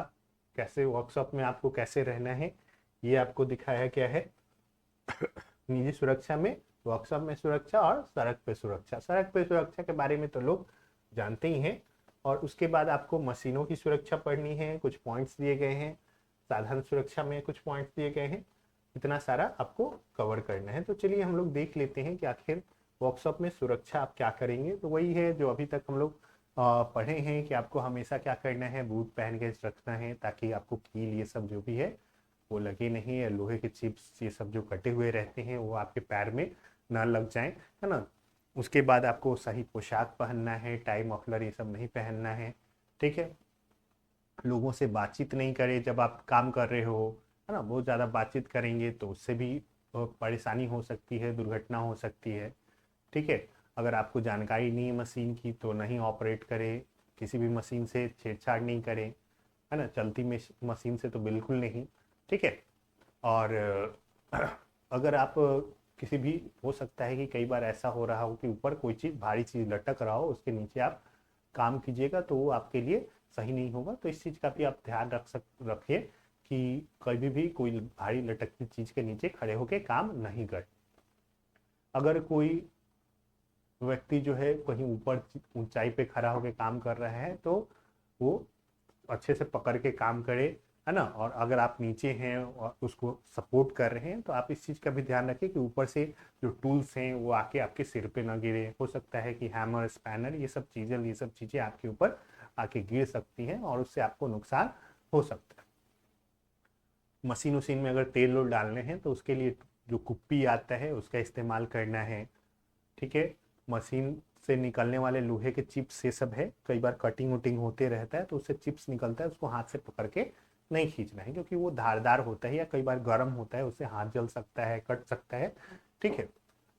कैसे वर्कशॉप में आपको कैसे रहना है ये आपको दिखाया गया है। निजी सुरक्षा में वर्कशॉप में सुरक्षा और सड़क पे सुरक्षा। सड़क पे सुरक्षा के बारे में तो लोग जानते ही हैं। और उसके बाद आपको मशीनों की सुरक्षा पढ़नी है, कुछ पॉइंट्स दिए गए हैं। साधारण सुरक्षा में कुछ पॉइंट्स दिए गए हैं। इतना सारा आपको कवर करना है। तो चलिए हम लोग देख लेते हैं कि आखिर वर्कशॉप में सुरक्षा आप क्या करेंगे। तो वही है जो अभी तक हम लोग पढ़े हैं कि आपको हमेशा क्या करना है, बूट पहन के रखना है ताकि आपको कील ये सब जो भी है वो लगे नहीं, है लोहे के चिप्स ये सब जो कटे हुए रहते हैं वो आपके पैर में ना लग जाए, है ना। उसके बाद आपको सही पोशाक पहनना है, टाई मफलर ये सब नहीं पहनना है, ठीक है। लोगों से बातचीत नहीं करें जब आप काम कर रहे हो, है ना, बहुत ज़्यादा बातचीत करेंगे तो उससे भी परेशानी हो सकती है, दुर्घटना हो सकती है, ठीक है। अगर आपको जानकारी नहीं है मशीन की तो नहीं ऑपरेट करें, किसी भी मशीन से छेड़छाड़ नहीं करें, है ना, चलती मशीन से तो बिल्कुल नहीं, ठीक है। और अगर आप किसी भी, हो सकता है कि कई बार ऐसा हो रहा हो कि ऊपर कोई चीज़ भारी चीज़ लटक रहा हो, उसके नीचे आप काम कीजिएगा तो वो आपके लिए सही नहीं होगा। तो इस चीज़ का भी आप ध्यान रखिए कि कभी भी कोई भारी लटकती चीज़ के नीचे खड़े होकर काम नहीं करे। अगर कोई व्यक्ति जो है कहीं ऊपर ऊंचाई पे खड़ा होकर काम कर रहा है तो वो अच्छे से पकड़ के काम करे, है ना। और अगर आप नीचे हैं और उसको सपोर्ट कर रहे हैं तो आप इस चीज़ का भी ध्यान रखें कि ऊपर से जो टूल्स हैं वो आके आपके सिर पे ना गिरे। हो सकता है कि हैमर, स्पैनर ये सब चीज़ें आपके ऊपर आके गिर सकती हैं और उससे आपको नुकसान हो सकता है। मशीन उशीन में अगर तेल लोड डालने हैं तो उसके लिए जो कुप्पी आता है उसका इस्तेमाल करना है, ठीक है। मशीन से निकलने वाले लोहे के चिप्स ये सब है, कई बार कटिंग वटिंग होते रहता है तो उससे चिप्स निकलता है, उसको हाथ से पकड़ के नहीं खींचना है क्योंकि वो धारदार होता है या कई बार गर्म होता है, उससे हाथ जल सकता है, कट सकता है, ठीक है।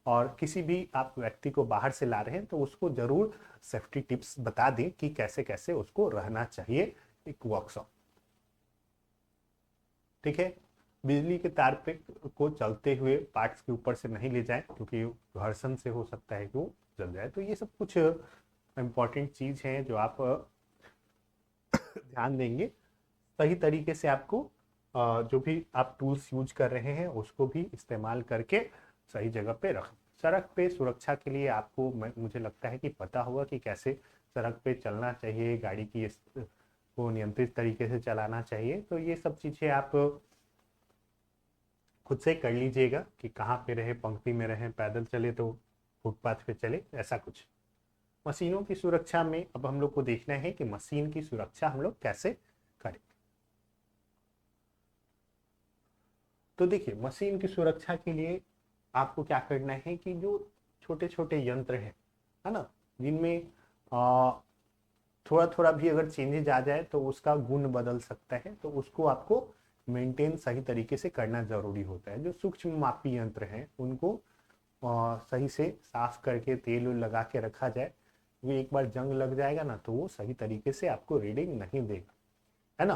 और किसी भी आप व्यक्ति को बाहर से ला रहे हैं तो उसको जरूर सेफ्टी टिप्स बता दें कि कैसे कैसे उसको रहना चाहिए एक वर्कशॉप, ठीक है। बिजली के तार पे को चलते हुए पार्ट्स के ऊपर से नहीं ले जाएं क्योंकि घर्षण से हो सकता है कि वो जल जाए। तो ये सब कुछ इम्पॉर्टेंट चीज हैं जो आप ध्यान देंगे। सही तरीके से आपको जो भी आप टूल्स यूज कर रहे हैं उसको भी इस्तेमाल करके सही जगह पे रखें। सड़क पे सुरक्षा के लिए आपको मुझे लगता है कि पता होगा कि कैसे सड़क पे चलना चाहिए, गाड़ी की को नियंत्रित तरीके से चलाना चाहिए। तो ये सब चीज़ें आप खुद से कर लीजिएगा कि कहाँ पे रहे, पंक्ति में रहे, पैदल चले तो फुटपाथ पे चले, ऐसा कुछ। मशीनों की सुरक्षा में अब हम लोग को देखना है कि मशीन की सुरक्षा हम लोग कैसे करें। तो देखिए मशीन की सुरक्षा के लिए आपको क्या करना है कि जो छोटे छोटे यंत्र हैं, है ना, जिनमें थोड़ा थोड़ा भी अगर चेंजेज आ जाए तो उसका गुण बदल सकता है, तो उसको आपको मेंटेन सही तरीके से करना जरूरी होता है। जो सूक्ष्म मापी यंत्र हैं उनको सही से साफ करके तेल लगा के रखा जाए। वो एक बार जंग लग जाएगा ना तो वो सही तरीके से आपको रीडिंग नहीं देगा, है ना।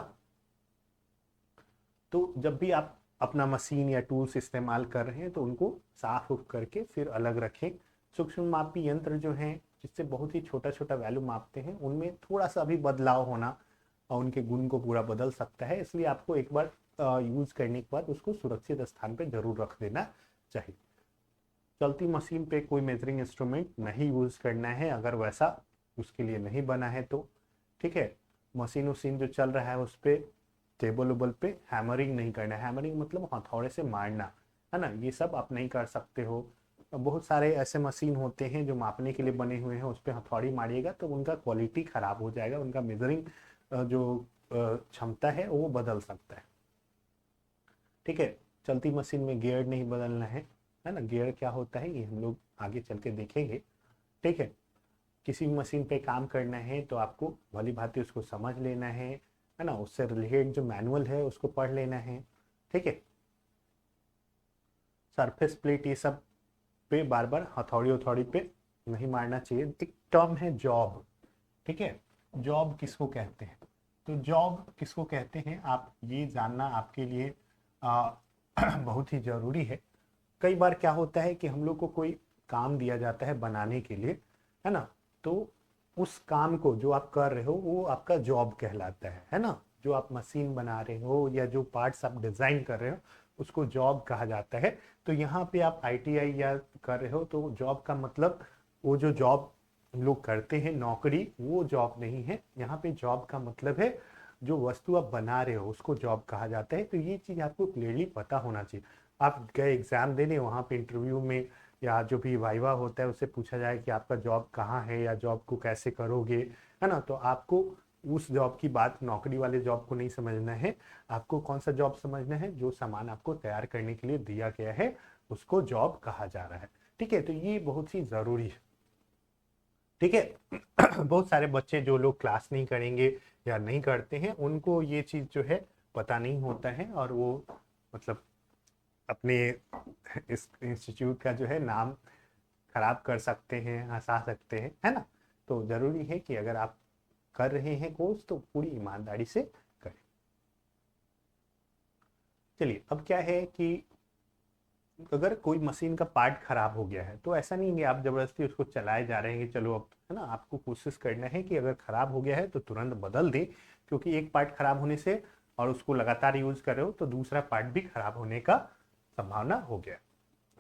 तो जब भी आप अपना मशीन या टूल्स इस्तेमाल कर रहे हैं तो उनको साफ उफ करके फिर अलग रखें। सूक्ष्म मापी यंत्र जो हैं जिससे बहुत ही छोटा छोटा वैल्यू मापते हैं उनमें थोड़ा सा भी बदलाव होना और उनके गुण को पूरा बदल सकता है, इसलिए आपको एक बार यूज करने के बाद उसको सुरक्षित स्थान पर जरूर रख देना चाहिए। चलती मशीन पे कोई मेजरिंग इंस्ट्रूमेंट नहीं यूज करना है अगर वैसा उसके लिए नहीं बना है तो, ठीक है। मशीन उशीन जो चल रहा है उस पर टेबल उबल पे हैमरिंग नहीं करना है। हैमरिंग मतलब हथौड़े से मारना, है ना, ये सब आप नहीं कर सकते हो। बहुत सारे ऐसे मशीन होते हैं जो मापने के लिए बने हुए हैं, उस पर हथौड़ी मारिएगा तो उनका क्वालिटी खराब हो जाएगा, उनका मेजरिंग जो क्षमता है वो बदल सकता है, ठीक है। चलती मशीन में गियर नहीं बदलना है ना। गियर क्या होता है ये हम लोग आगे चल के देखेंगे, ठीक है। किसी भी मशीन पे काम करना है तो आपको भली भांति उसको समझ लेना है ना, उससे रिलेटेड जो मैनुअल है उसको पढ़ लेना है, ठीक है। सरफेस प्लेट ये सब पे बार बार हथौड़ी हथौड़ी पे नहीं मारना चाहिए। एक टर्म है जॉब, ठीक है। जॉब किसको कहते हैं, तो जॉब किसको कहते हैं आप ये जानना आपके लिए आ, बहुत ही जरूरी है। कई बार क्या होता है कि हम लोग को कोई काम दिया जाता है बनाने के लिए, है ना, तो उस काम को जो आप कर रहे हो वो आपका जॉब कहलाता है ना। जो आप मशीन बना रहे हो या जो पार्ट्स आप डिजाइन कर रहे हो उसको जॉब कहा जाता है। तो यहाँ पे आप आईटीआई या कर रहे हो तो जॉब का मतलब वो जो जॉब लोग करते हैं नौकरी, वो जॉब नहीं है। यहाँ पे जॉब का मतलब है जो वस्तु आप बना रहे हो उसको जॉब कहा जाता है। तो ये चीज आपको क्लियरली पता होना चाहिए। आप गए एग्जाम देने, वहाँ पे इंटरव्यू में या जो भी वाइवा होता है उससे पूछा जाए कि आपका जॉब कहाँ है या जॉब को कैसे करोगे, है ना, तो आपको उस जॉब की बात, नौकरी वाले जॉब को नहीं समझना है। आपको कौन सा जॉब समझना है, जो सामान आपको तैयार करने के लिए दिया गया है उसको जॉब कहा जा रहा है, ठीक है। तो ये बहुत ही जरूरी है, ठीक है। बहुत सारे बच्चे जो लोग क्लास नहीं करेंगे या नहीं करते हैं उनको ये चीज जो है पता नहीं होता है और वो मतलब अपने इस इंस्टीट्यूट का जो है नाम खराब कर सकते हैं, हंसा सकते हैं, है ना। तो जरूरी है कि अगर आप कर रहे हैं कोर्स तो पूरी ईमानदारी से करें। चलिए अब क्या है कि अगर कोई मशीन का पार्ट खराब हो गया है तो ऐसा नहीं है आप जबरदस्ती उसको चलाए जा रहे हैं कि चलो अब, है ना, आपको कोशिश करना है कि अगर खराब हो गया है तो तुरंत बदल दे, क्योंकि एक पार्ट खराब होने से और उसको लगातार यूज कर रहे हो तो दूसरा पार्ट भी खराब होने का संभावना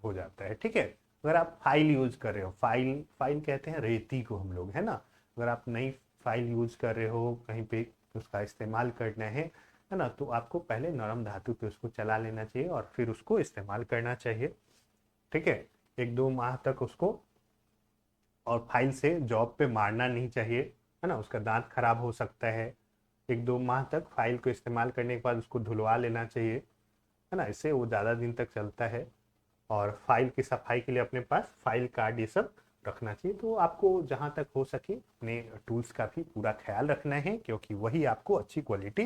हो जाता है, ठीक है। अगर आप फाइल यूज कर रहे हो, फाइल फाइल कहते हैं रेती को हम लोग, है ना। अगर आप नई फाइल यूज कर रहे हो कहीं पे उसका इस्तेमाल करना है ना, तो आपको पहले नरम धातु पे उसको चला लेना चाहिए और फिर उसको इस्तेमाल करना चाहिए, ठीक है। एक दो माह तक उसको, और फाइल से जॉब पे मारना नहीं चाहिए, है ना, उसका दांत खराब हो सकता है। एक दो माह तक फाइल को इस्तेमाल करने के बाद उसको धुलवा लेना चाहिए, है ना, इससे वो ज़्यादा दिन तक चलता है। और फाइल की सफाई के लिए अपने पास फाइल कार्ड ये सब रखना चाहिए। तो आपको जहाँ तक हो सके अपने टूल्स का भी पूरा ख्याल रखना है, क्योंकि वही आपको अच्छी क्वालिटी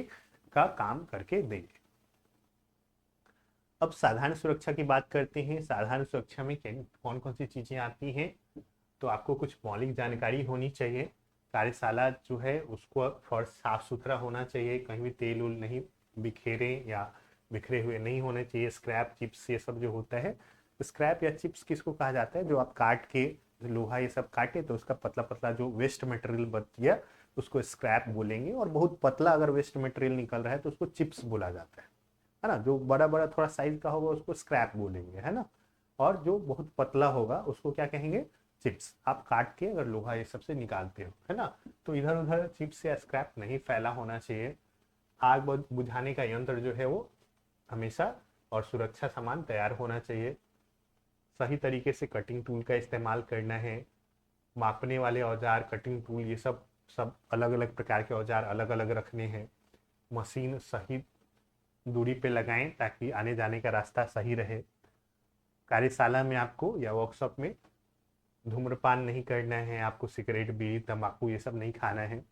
का काम करके देंगे। अब साधारण सुरक्षा की बात करते हैं। साधारण सुरक्षा में कौन कौन सी चीज़ें आती हैं, तो आपको कुछ मौलिक जानकारी होनी चाहिए। कार्यशाला जो है उसको फर्श साफ सुथरा होना चाहिए, कहीं भी तेल उल नहीं बिखेरे या बिखरे हुए नहीं होने चाहिए। स्क्रैप चिप्स ये सब जो होता है, स्क्रैप या चिप्स किसको कहा जाता है, जो आप काट के लोहा ये सब काटे तो उसका पतला पतला जो वेस्ट मटेरियल बच गया उसको स्क्रैप बोलेंगे। और बहुत पतला अगर वेस्ट मटेरियल निकल रहा है तो उसको चिप्स बोला जाता है ना। जो बड़ा बड़ा थोड़ा साइज का होगा उसको स्क्रैप बोलेंगे, है ना। और जो बहुत पतला होगा उसको क्या कहेंगे, चिप्स। आप काट के अगर लोहा ये सबसे निकालते हो, है ना, तो इधर उधर चिप्स या स्क्रैप नहीं फैला होना चाहिए। आग बुझाने का यंत्र जो है वो हमेशा और सुरक्षा सामान तैयार होना चाहिए। सही तरीके से कटिंग टूल का इस्तेमाल करना है। मापने वाले औजार, कटिंग टूल, ये सब सब अलग अलग प्रकार के औजार अलग अलग रखने हैं। मशीन सही दूरी पे लगाएं ताकि आने जाने का रास्ता सही रहे। कार्यशाला में आपको या वर्कशॉप में धूम्रपान नहीं करना है, आपको सिगरेट, बीड़ी, तंबाकू ये सब नहीं खाना है।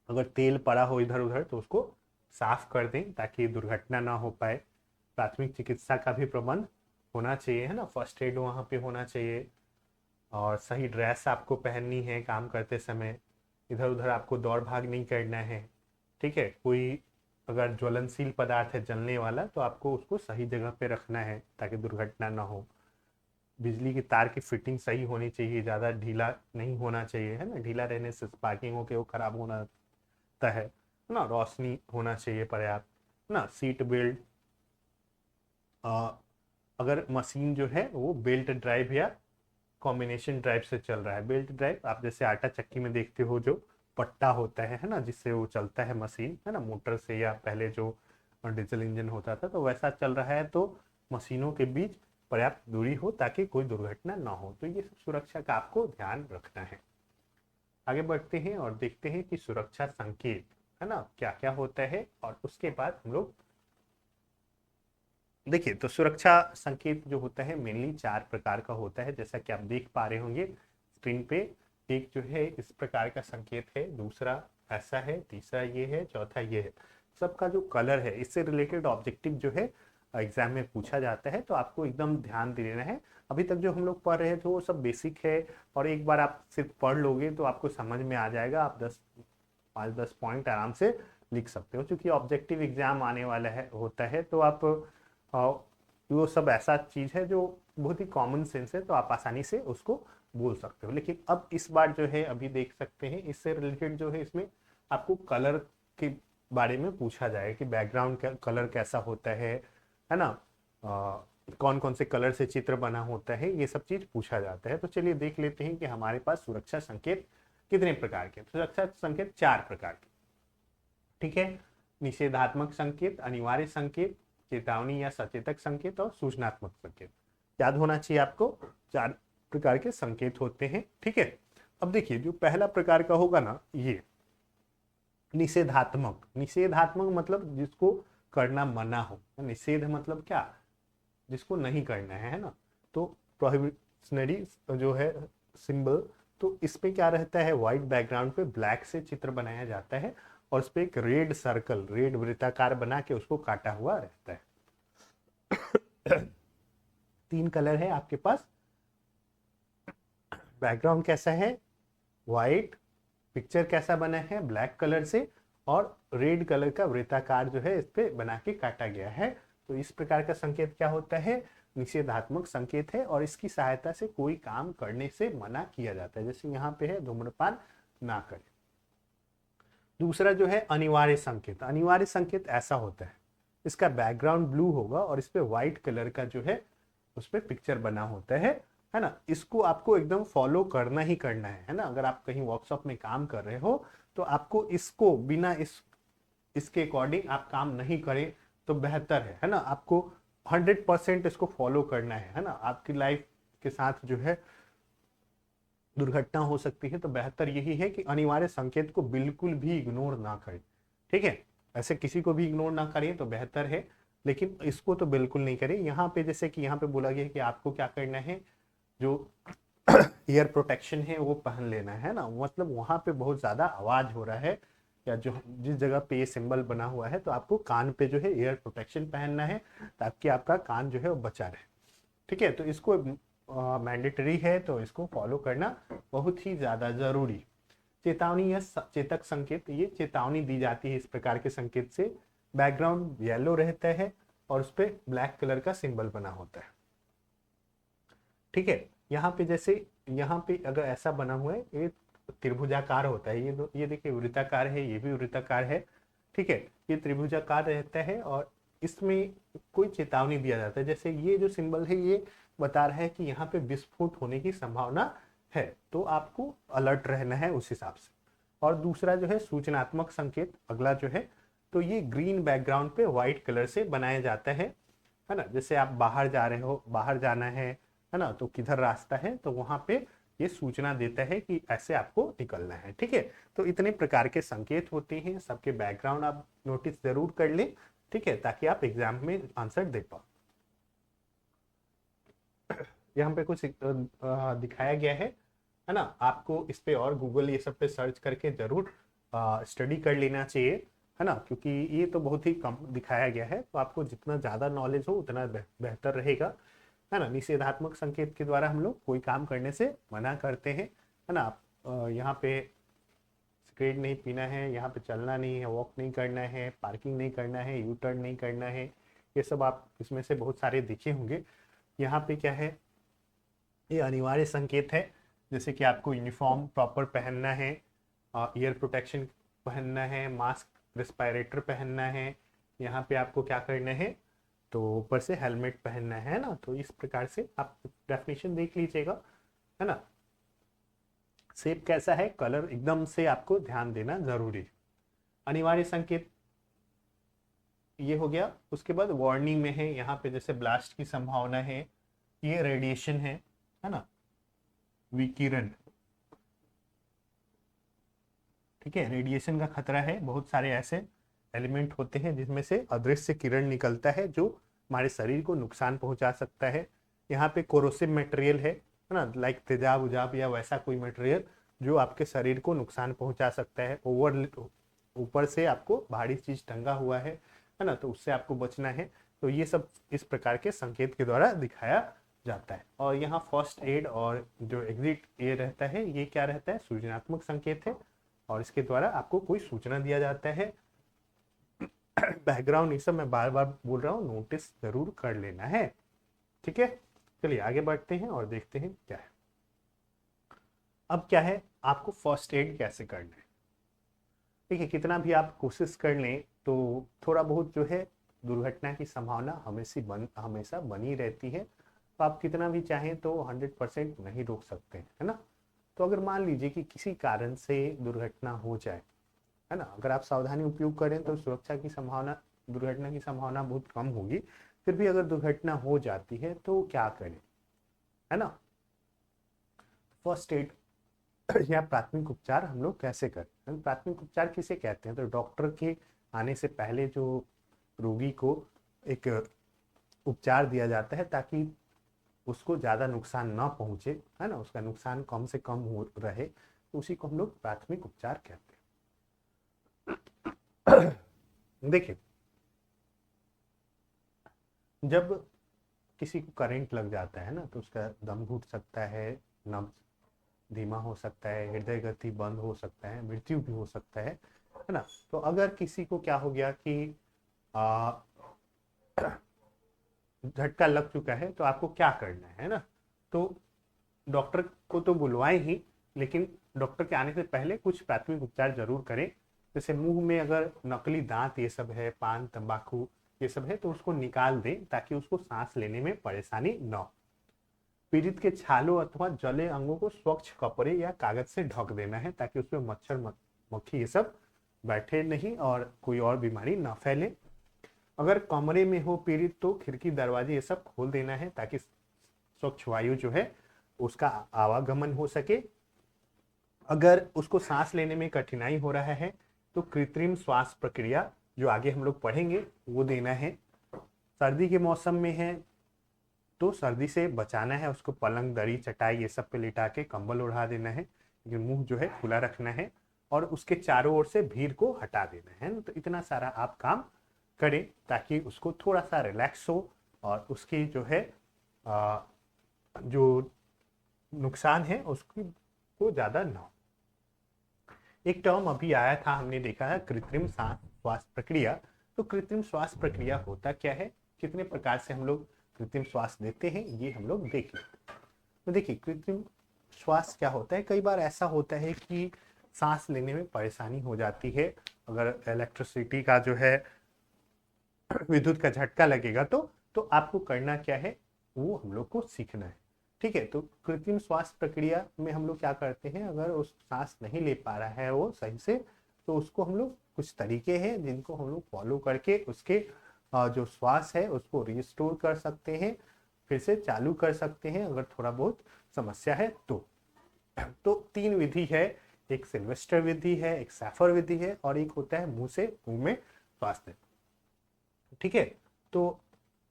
अगर तेल पड़ा हो इधर उधर तो उसको साफ कर दें ताकि दुर्घटना ना हो पाए। प्राथमिक चिकित्सा का भी प्रबंध होना चाहिए, है ना, फर्स्ट एड वहाँ पे होना चाहिए। और सही ड्रेस आपको पहननी है काम करते समय। इधर उधर आपको दौड़ भाग नहीं करना है, ठीक है। कोई अगर ज्वलनशील पदार्थ है जलने वाला तो आपको उसको सही जगह पे रखना है ताकि दुर्घटना ना हो। बिजली की तार की फिटिंग सही होनी चाहिए, ज़्यादा ढीला नहीं होना चाहिए, है ना। ढीला रहने से स्पार्किंग होकर वो खराब होना है ना। रोशनी होना चाहिए पर्याप्त ना। सीट बेल्ट, अगर मशीन जो है वो बेल्ट ड्राइव या कॉम्बिनेशन ड्राइव से चल रहा है। बेल्ट ड्राइव आप जैसे आटा चक्की में देखते हो जो पट्टा होता है ना, जिससे वो चलता है मशीन, है ना, मोटर से, या पहले जो डीजल इंजन होता था तो वैसा चल रहा है। तो मशीनों के बीच पर्याप्त दूरी हो ताकि कोई दुर्घटना ना हो। तो ये सब सुरक्षा का आपको ध्यान रखना है। आगे बढ़ते हैं और देखते हैं कि सुरक्षा संकेत, है ना, क्या क्या होता है। और उसके बाद हम लोग देखिए, तो सुरक्षा संकेत जो होता है मेनली 4 प्रकार का होता है, जैसा कि आप देख पा रहे होंगे स्क्रीन पे। एक जो है इस प्रकार का संकेत है, दूसरा ऐसा है, तीसरा ये है, चौथा ये है। सबका जो कलर है इससे रिलेटेड ऑब्जेक्टिव जो है एग्जाम में पूछा जाता है, तो आपको एकदम ध्यान दे देना है। अभी तक जो हम लोग पढ़ रहे थे वो सब बेसिक है, और एक बार आप सिर्फ पढ़ लोगे तो आपको समझ में आ जाएगा। आप 5-10 पॉइंट आराम से लिख सकते हो। क्योंकि ऑब्जेक्टिव एग्जाम आने वाला है होता है, तो आप वो सब ऐसा चीज है जो बहुत ही कॉमन सेंस है, तो आप आसानी से उसको बोल सकते हो। लेकिन अब इस बार जो है अभी देख सकते हैं इससे रिलेटेड जो है इसमें आपको कलर के बारे में पूछा जाएगा कि बैकग्राउंड का कलर कैसा होता है ना। कौन कौन से कलर से चित्र बना होता है, ये सब चीज पूछा जाता है। तो चलिए देख लेते हैं कि हमारे पास सुरक्षा संकेत कितने प्रकार के। सुरक्षा संकेत 4 प्रकार के, ठीक है। निषेधात्मक संकेत, अनिवार्य संकेत, चेतावनी या सचेतक संकेत, और सूचनात्मक संकेत। याद होना चाहिए आपको, 4 प्रकार के संकेत होते हैं, ठीक है। अब देखिए जो पहला प्रकार का होगा ना, ये निषेधात्मक। निषेधात्मक मतलब जिसको करना मना हो। निषेध मतलब क्या, जिसको नहीं करना है ना। तो प्रोहिबिशनरी जो है सिंबल, तो इसमें क्या रहता है, व्हाइट बैकग्राउंड पे ब्लैक से चित्र बनाया जाता है, और उस पर एक रेड सर्कल, रेड वृत्ताकार बना के उसको काटा हुआ रहता है। 3 कलर है आपके पास। बैकग्राउंड कैसा है, व्हाइट, पिक्चर कैसा बना है, ब्लैक कलर से, और रेड कलर का वृत्ताकार जो है इस पे बना के काटा गया है। तो इस प्रकार का संकेत क्या होता है, निषेधात्मक संकेत है, और इसकी सहायता से कोई काम करने से मना किया जाता है। जैसे यहाँ पे है धूम्रपान ना करें। दूसरा जो है अनिवार्य संकेत। अनिवार्य संकेत ऐसा होता है, इसका बैकग्राउंड ब्लू होगा और इस पे व्हाइट कलर का जो है उस पर पिक्चर बना होता है ना। इसको आपको एकदम फॉलो करना ही करना है ना। अगर आप कहीं वर्कशॉप में काम कर रहे हो तो आपको इसको बिना इसके अकॉर्डिंग आप काम नहीं करें तो बेहतर है ना। आपको 100% इसको फॉलो करना है ना। आपकी लाइफ के साथ जो है दुर्घटना हो सकती है, तो बेहतर यही है कि अनिवार्य संकेत को बिल्कुल भी इग्नोर ना करें, ठीक है। ऐसे किसी को भी इग्नोर ना करें तो बेहतर है, लेकिन इसको तो बिल्कुल नहीं करें। यहाँ पे जैसे कि यहाँ पे बोला गया है कि आपको क्या करना है, जो ईयर प्रोटेक्शन है वो पहन लेना है ना। मतलब वहां पे बहुत ज्यादा आवाज हो रहा है, या जो जिस जगह पे ये सिंबल बना हुआ है, तो आपको कान पे जो है ईयर प्रोटेक्शन पहनना है ताकि आपका कान जो है वो बचा रहे, ठीक है। तो इसको मैंडेटरी है, तो इसको फॉलो करना बहुत ही ज्यादा जरूरी। चेतावनी या चेतक संकेत, ये चेतावनी दी जाती है इस प्रकार के संकेत से। बैकग्राउंड येलो रहता है और उस पर ब्लैक कलर का सिंबल बना होता है, ठीक है। यहाँ पे जैसे यहाँ पे अगर ऐसा बना हुआ है, ये त्रिभुजाकार होता है। ये देखिए वृत्ताकार है, ये भी वृत्ताकार है, ठीक है। ये त्रिभुजाकार रहता है और इसमें कोई चेतावनी दिया जाता है। जैसे ये जो सिंबल है ये बता रहा है कि यहाँ पे विस्फोट होने की संभावना है, तो आपको अलर्ट रहना है उस हिसाब से। और दूसरा जो है सूचनात्मक संकेत, अगला जो है, तो ये ग्रीन बैकग्राउंड पे व्हाइट कलर से बनाया जाता है ना। जैसे आप बाहर जा रहे हो, बाहर जाना है ना, तो किधर रास्ता है, तो वहां पे ये सूचना देता है कि ऐसे आपको निकलना है, ठीक है। तो इतने प्रकार के संकेत होते हैं, सबके बैकग्राउंड आप नोटिस जरूर कर लें ठीक है, ताकि आप एग्जाम में आंसर दे पाओ। यहाँ पे कुछ दिखाया गया है ना। आपको इस पे और गूगल ये सब पे सर्च करके जरूर स्टडी कर लेना चाहिए, है ना, क्योंकि ये तो बहुत ही कम दिखाया गया है। तो आपको जितना ज़्यादा नॉलेज हो उतना बेहतर रहेगा, है ना। निषेधात्मक संकेत के द्वारा हम लोग कोई काम करने से मना करते हैं, है ना। आप यहाँ पे सिगरेट नहीं पीना है, यहाँ पे चलना नहीं है, वॉक नहीं करना है, पार्किंग नहीं करना है, यू टर्न नहीं करना है, ये सब आप इसमें से बहुत सारे देखे होंगे। यहाँ पे क्या है, ये अनिवार्य संकेत है, जैसे कि आपको यूनिफॉर्म प्रॉपर पहनना है, ईयर प्रोटेक्शन पहनना है, मास्क रेस्पिरेटर पहनना है, यहाँ पे आपको क्या करना है, तो ऊपर से हेलमेट पहनना है ना। तो इस प्रकार से आप डेफिनेशन देख लीजिएगा, है ना। शेप कैसा है, कलर एकदम से आपको ध्यान देना जरूरी है। अनिवार्य संकेत ये हो गया। उसके बाद वार्निंग में है, यहाँ पे जैसे ब्लास्ट की संभावना है, ये रेडिएशन है ना, विकिरण, ठीक है, रेडिएशन का खतरा है। बहुत सारे ऐसे एलिमेंट होते हैं जिसमें से अदृश्य किरण निकलता है जो हमारे शरीर को नुकसान पहुंचा सकता है। यहाँ पे कोरोसिव मटेरियल है ना, लाइक तेजाब उजाब या वैसा कोई मटेरियल जो आपके शरीर को नुकसान पहुंचा सकता है। ऊपर से आपको भारी चीज टंगा हुआ है ना, तो उससे आपको बचना है। तो ये सब इस प्रकार के संकेत के द्वारा दिखाया जाता है। और यहाँ फर्स्ट एड और जो एग्जिट ये रहता है, ये क्या रहता है, सूचनात्मक संकेत है, और इसके द्वारा आपको कोई सूचना दिया जाता है। बैकग्राउंड ये सब मैं बार बार बोल रहा हूँ, नोटिस जरूर कर लेना है, ठीक है। चलिए आगे बढ़ते हैं और देखते हैं क्या है। अब क्या है, आपको फर्स्ट एड कैसे करना है। देखिए, कितना भी आप कोशिश कर लें तो थोड़ा बहुत जो है दुर्घटना की संभावना हमेशा बनी रहती है। तो आप कितना भी चाहें तो 100% नहीं रोक सकते, है ना। तो अगर मान लीजिए कि किसी कारण से दुर्घटना हो जाए, है ना, अगर आप सावधानी उपयोग करें तो सुरक्षा की संभावना, दुर्घटना की संभावना बहुत कम होगी। फिर भी अगर दुर्घटना हो जाती है तो क्या करें, है ना। फर्स्ट एड या प्राथमिक उपचार हम लोग कैसे करें। प्राथमिक उपचार किसे कहते हैं, तो डॉक्टर के आने से पहले जो रोगी को एक उपचार दिया जाता है ताकि उसको ज़्यादा नुकसान ना पहुंचे, है ना, उसका नुकसान कम से कम हो रहे, तो उसी को हम लोग प्राथमिक उपचार कहते हैं। देखिए, जब किसी को करंट लग जाता है ना, तो उसका दम घुट सकता है, नब्ज धीमा हो सकता है, हृदय गति बंद हो सकता है, मृत्यु भी हो सकता है ना। तो अगर किसी को क्या हो गया कि झटका लग चुका है, तो आपको क्या करना है ना। तो डॉक्टर को तो बुलवाएं ही, लेकिन डॉक्टर के आने से पहले कुछ प्राथमिक उपचार जरूर करें। जैसे मुंह में अगर नकली दांत ये सब है, पान तंबाकू ये सब है, तो उसको निकाल दें ताकि उसको सांस लेने में परेशानी न हो। पीड़ित के छालों अथवा जले अंगों को स्वच्छ कपड़े या कागज से ढक देना है ताकि उसमें मच्छर मक्खी ये सब बैठे नहीं और कोई और बीमारी ना फैले। अगर कमरे में हो पीड़ित तो खिड़की दरवाजे ये सब खोल देना है ताकि स्वच्छ वायु जो है उसका आवागमन हो सके। अगर उसको सांस लेने में कठिनाई हो रहा है तो कृत्रिम श्वास प्रक्रिया जो आगे हम लोग पढ़ेंगे वो देना है। सर्दी के मौसम में है तो सर्दी से बचाना है, उसको पलंग दरी चटाई ये सब पे लिटा के कंबल उड़ा देना है, लेकिन मुंह जो है खुला रखना है और उसके चारों ओर से भीड़ को हटा देना है ना। तो इतना सारा आप काम करें ताकि उसको थोड़ा सा रिलैक्स हो और उसकी जो है जो नुकसान है उसकी को ज़्यादा ना हो। एक टर्म अभी आया था, हमने देखा है, कृत्रिम श्वास प्रक्रिया। तो कृत्रिम श्वास प्रक्रिया होता क्या है, कितने प्रकार से हम लोग कृत्रिम श्वास देते हैं, ये हम लोग देख लेते हैं। तो देखिए, कृत्रिम श्वास क्या होता है, कई बार ऐसा होता है कि सांस लेने में परेशानी हो जाती है। अगर इलेक्ट्रिसिटी का जो है विद्युत का झटका लगेगा तो आपको करना क्या है, वो हम लोग को सीखना है, ठीक है। तो कृत्रिम श्वास प्रक्रिया में हम लोग क्या करते हैं, अगर उस सांस नहीं ले पा रहा है वो सही से, तो उसको हम लोग कुछ तरीके हैं जिनको हम लोग फॉलो करके उसके जो श्वास है उसको रिस्टोर कर सकते हैं, फिर से चालू कर सकते हैं अगर थोड़ा बहुत समस्या है तो 3 विधि है, एक सिल्वेस्टर विधि है, एक सैफर विधि है और एक होता है मुंह से मुंह में श्वास लेना। ठीक है। तो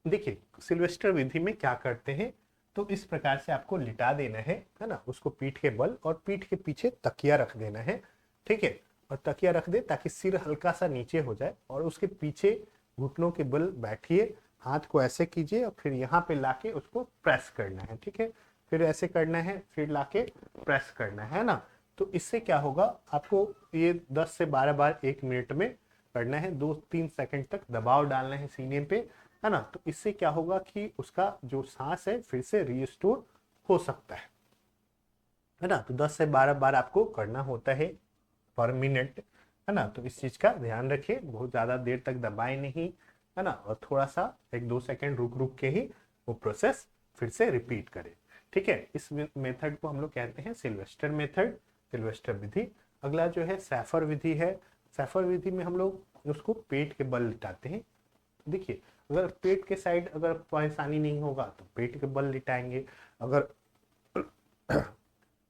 देखिए सिल्वेस्टर विधि में क्या करते हैं, तो इस प्रकार से आपको लिटा देना है ना, उसको पीठ के बल और पीठ के पीछे तकिया रख देना है। ठीक है, और तकिया रख दे ताकि सिर हल्का सा नीचे हो जाए और उसके पीछे घुटनों के बल बैठिए, हाथ को ऐसे कीजिए और फिर यहाँ पे लाके उसको प्रेस करना है। ठीक है, फिर ऐसे करना है, फिर लाके प्रेस करना है ना। तो इससे क्या होगा, आपको ये 10 से 12 बार 1 मिनट में करना है, 2-3 सेकंड तक दबाव डालना है सीने पे, है ना। तो इससे क्या होगा कि उसका जो सांस है फिर से रिस्टोर हो सकता है ना। तो 10 से 12 बार आपको करना होता है पर मिनट, है ना। तो इस चीज का ध्यान रखिए, बहुत ज्यादा देर तक दबाए नहीं, है ना, और थोड़ा सा 1-2 सेकंड रुक रुक के ही वो प्रोसेस फिर से रिपीट करें। ठीक है, इस मेथड को हम लोग कहते हैं सिल्वेस्टर मेथड, सिल्वेस्टर विधि। अगला जो है सैफर विधि है। सैफर विधि में हम लोग उसको पेट के बल लिटाते हैं। देखिए अगर पेट के साइड अगर परेशानी नहीं होगा तो पेट के बल लिटाएंगे, अगर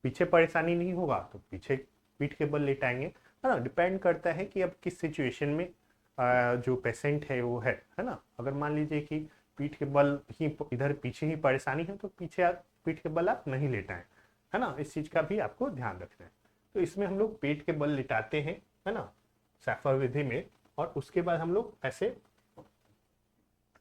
पीछे परेशानी नहीं होगा तो पीछे पीठ के बल लेटाएंगे, है ना। डिपेंड करता है कि अब किस सिचुएशन में जो पेशेंट है वो है ना। अगर मान लीजिए कि पीठ के बल ही इधर पीछे ही परेशानी है तो पीछे आप पीठ के बल आप नहीं लेटाएं, है ना। इस चीज का भी आपको ध्यान रखना है। तो इसमें हम लोग पेट के बल लिटाते हैं, है ना, सैफर विधि में। और उसके बाद हम लोग ऐसे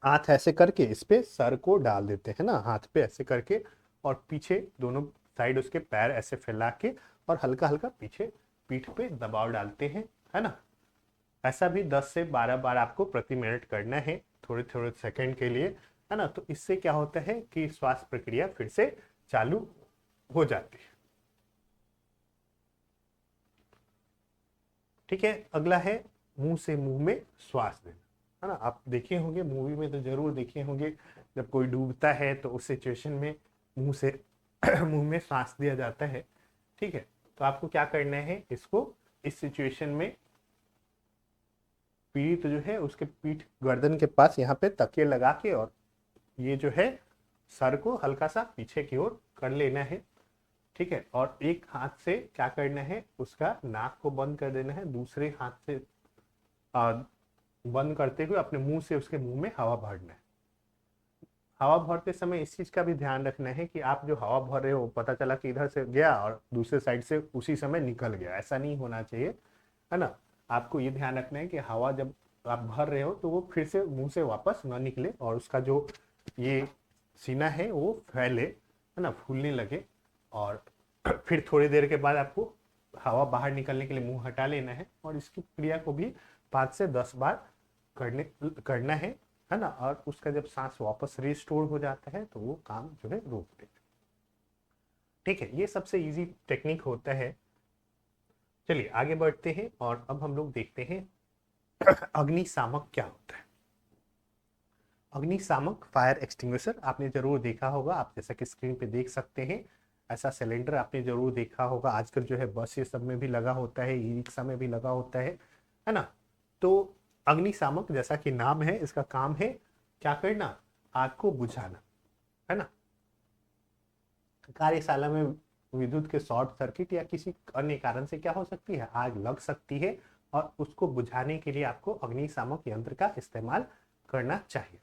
हाथ ऐसे करके इस पे सर को डाल देते हैं ना, हाथ पे ऐसे करके, और पीछे दोनों साइड उसके पैर ऐसे फैला के और हल्का हल्का पीछे पीठ पे दबाव डालते हैं, है ना। ऐसा भी 10 से 12 बार आपको प्रति मिनट करना है, थोड़े थोड़े सेकंड के लिए, है ना। तो इससे क्या होता है कि श्वास प्रक्रिया फिर से चालू हो जाती है। ठीक है, अगला है मुंह से मुंह में श्वास देना, है ना। आप देखे होंगे मूवी में, तो जरूर देखे होंगे, जब कोई डूबता है तो उस सिचुएशन में मुंह से मुंह में सांस दिया जाता है। ठीक है, तो आपको क्या करना है, इसको इस सिचुएशन में पीठ जो है उसके पीठ गर्दन के पास यहाँ पे तकिए लगा के और ये जो है सर को हल्का सा पीछे की ओर कर लेना है। ठीक है, और एक हाथ से क्या करना है, उसका नाक को बंद कर देना है, दूसरे हाथ से आ, बंद करते हुए अपने मुंह से उसके मुंह में हवा भरना है। हवा भरते समय इस चीज का भी ध्यान रखना है कि आप जो हवा भर रहे हो पता चला कि इधर से गया और दूसरे साइड से उसी समय निकल गया, ऐसा नहीं होना चाहिए, है ना। आपको ये ध्यान रखना है कि हवा जब आप भर रहे हो तो वो फिर से मुंह से वापस ना निकले और उसका जो ये सीना है वो फैले, है ना, फूलने लगे। और फिर थोड़ी देर के बाद आपको हवा बाहर निकलने के लिए मुंह हटा लेना है और इसकी क्रिया को भी 5 से 10 बार करने करना है ना। और उसका जब सांस वापस रिस्टोर हो जाता है तो वो काम जो है रोक देगा। ठीक है, ये सबसे इजी टेक्निक होता है। चलिए आगे बढ़ते हैं और अब हम लोग देखते हैं अग्निशामक क्या होता है। अग्निशामक फायर एक्सटिंग्विशर आपने जरूर देखा होगा, आप जैसा कि स्क्रीन पे देख सकते हैं, ऐसा सिलेंडर आपने जरूर देखा होगा। आजकल जो है बस ये सब में भी लगा होता है, ई रिक्शा में भी लगा होता है ना। तो अग्निशामक जैसा कि नाम है, इसका काम है क्या करना, आग को बुझाना, है ना। कार्यशाला में विद्युत के शॉर्ट सर्किट या किसी अन्य कारण से क्या हो सकती है, आग लग सकती है, और उसको बुझाने के लिए आपको अग्निशामक यंत्र का इस्तेमाल करना चाहिए।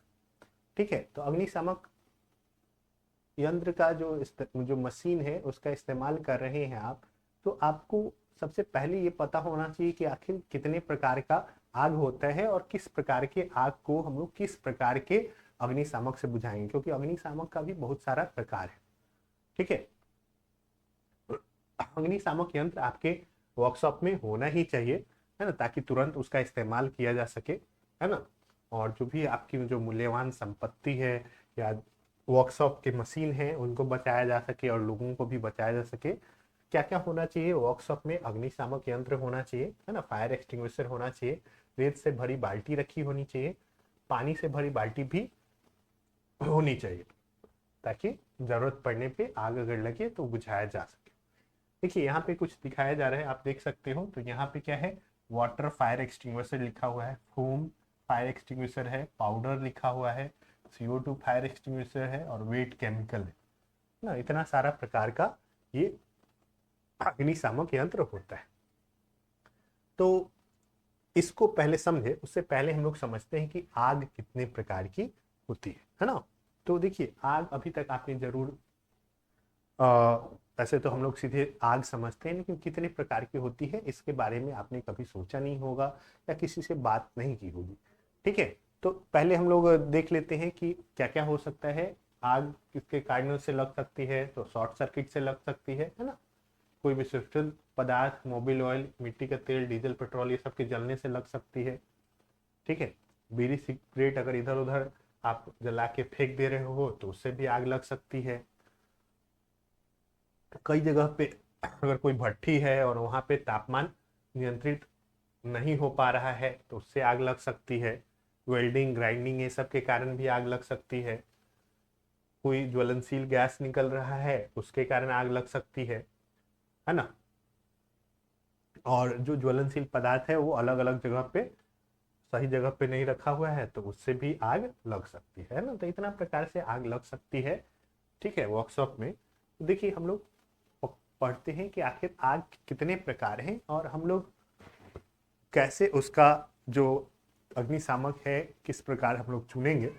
ठीक है, तो अग्निशामक यंत्र का जो मशीन है उसका इस्तेमाल कर रहे हैं आप, तो आपको सबसे पहले ये पता होना चाहिए कि आखिर कितने प्रकार का आग होता है और किस प्रकार के आग को हम लोग किस प्रकार के अग्निशामक से बुझाएंगे, क्योंकि अग्निशामक का भी बहुत सारा प्रकार है। ठीक है, अग्निशामक यंत्र आपके वर्कशॉप में होना ही चाहिए, है ना, ताकि तुरंत उसका इस्तेमाल किया जा सके, है ना। और जो भी आपकी जो मूल्यवान संपत्ति है या वर्कशॉप के मशीन है उनको बचाया जा सके और लोगों को भी बचाया जा सके। क्या क्या होना चाहिए वर्कशॉप में, अग्निशामक यंत्र होना चाहिए, है ना, फायर एक्सटिंग्विशर होना चाहिए, रेत से भरी बाल्टी रखी होनी चाहिए, पानी से भरी बाल्टी भी होनी चाहिए, ताकि जरूरत पड़ने पे आग अगर लगे तो बुझाया जा सके। देखिए यहाँ पे कुछ दिखाया जा रहा है, आप देख सकते हो। तो यहाँ पे क्या है, वाटर फायर एक्सटिंग्विशर लिखा हुआ है, फोम फायर एक्सटिंग्विशर है, पाउडर लिखा हुआ है, CO2 फायर एक्सटिंग्विशर है और वेट केमिकल है ना। इतना सारा प्रकार का ये अग्निशामक यंत्र होता है। तो इसको पहले समझे, उससे पहले हम लोग समझते हैं कि आग कितने प्रकार की होती है ना। तो देखिए, आग अभी तक आपने जरूर ऐसे तो हम लोग सीधे आग समझते हैं, लेकिन कितने प्रकार की होती है इसके बारे में आपने कभी सोचा नहीं होगा या किसी से बात नहीं की होगी। ठीक है, तो पहले हम लोग देख लेते हैं कि क्या क्या हो सकता है। आग किसके कारणों से लग सकती है, तो शॉर्ट सर्किट से लग सकती है ना। कोई विशिष्ट पदार्थ, मोबिल ऑयल, मिट्टी का तेल, डीजल, पेट्रोल, ये सब के जलने से लग सकती है। ठीक है, बीड़ी सिगरेट अगर इधर उधर आप जला के फेंक दे रहे हो तो उससे भी आग लग सकती है। कई जगह पे अगर कोई भट्ठी है और वहां पे तापमान नियंत्रित नहीं हो पा रहा है तो उससे आग लग सकती है। वेल्डिंग, ग्राइंडिंग, ये सब के कारण भी आग लग सकती है। कोई ज्वलनशील गैस निकल रहा है उसके कारण आग लग सकती है ना। और जो ज्वलनशील पदार्थ है वो अलग अलग जगह पे, सही जगह पे नहीं रखा हुआ है तो उससे भी आग लग सकती है ना। तो इतना प्रकार से आग लग सकती है। ठीक है, वर्कशॉप में तो देखिए हम लोग पढ़ते हैं कि आखिर आग कितने प्रकार हैं और हम लोग कैसे उसका जो अग्निशामक है किस प्रकार हम लोग चुनेंगे।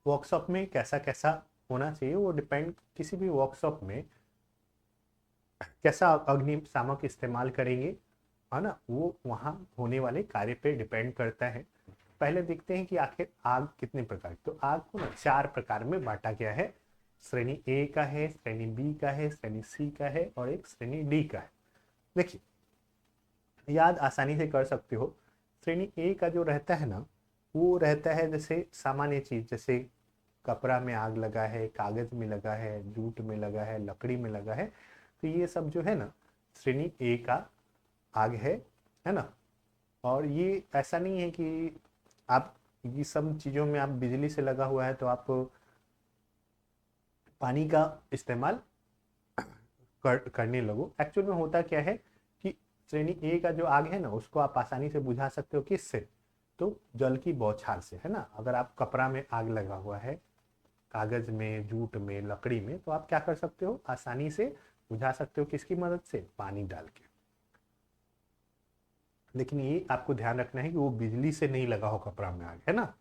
वर्कशॉप में कैसा कैसा होना चाहिए वो डिपेंड, किसी भी वर्कशॉप में कैसा अग्निशामक इस्तेमाल करेंगे, है ना, वो वहाँ होने वाले कार्य पे डिपेंड करता है। पहले देखते हैं कि आखिर आग कितने प्रकार, तो आग को ना 4 प्रकार में बांटा गया है। श्रेणी ए का है, श्रेणी बी का है, श्रेणी सी का है और एक श्रेणी डी का है। देखिए, याद आसानी से कर सकते हो। श्रेणी ए का जो रहता है ना, वो रहता है जैसे सामान्य चीज, जैसे कपड़ा में आग लगा है, कागज में लगा है, जूट में लगा है, लकड़ी में लगा है, तो ये सब जो है ना श्रेणी ए का आग है ना। और ये ऐसा नहीं है कि आप ये सब चीजों में आप बिजली से लगा हुआ है तो आप पानी का इस्तेमाल करने लगो। एक्चुअल में होता क्या है कि श्रेणी ए का जो आग है ना उसको आप आसानी से बुझा सकते हो, किससे, तो जल की बौछार से, है ना। अगर आप कपड़ा में आग लगा हुआ है, कागज में, जूट में, लकड़ी में, तो आप क्या कर सकते हो, आसानी से बुझा सकते हो, किसकी मदद से, पानी डाल के। लेकिन ये आपको ध्यान रखना है कि वो बिजली से नहीं लगा हो कपड़ा में आग, है ना,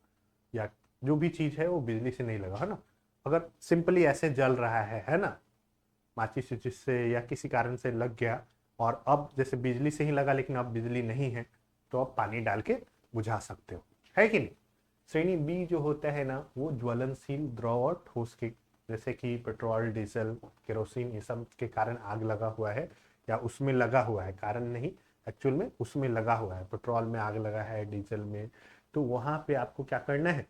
या जो भी चीज है वो बिजली से नहीं लगा, है ना। अगर सिंपली ऐसे जल रहा है ना, माचिस उचिस से या किसी कारण से लग गया और अब जैसे बिजली से ही लगा लेकिन अब बिजली नहीं है, तो आप पानी डाल के बुझा सकते हो, है कि नहीं। श्रेणी बी जो होता है ना वो ज्वलनशील द्रव और ठोस के, जैसे कि पेट्रोल, डीजल, केरोसिन, ये सब के कारण आग लगा हुआ है या उसमें लगा हुआ है, कारण नहीं, एक्चुअल में उसमें लगा हुआ है, पेट्रोल में आग लगा है, डीजल में, तो वहां पे आपको क्या करना है,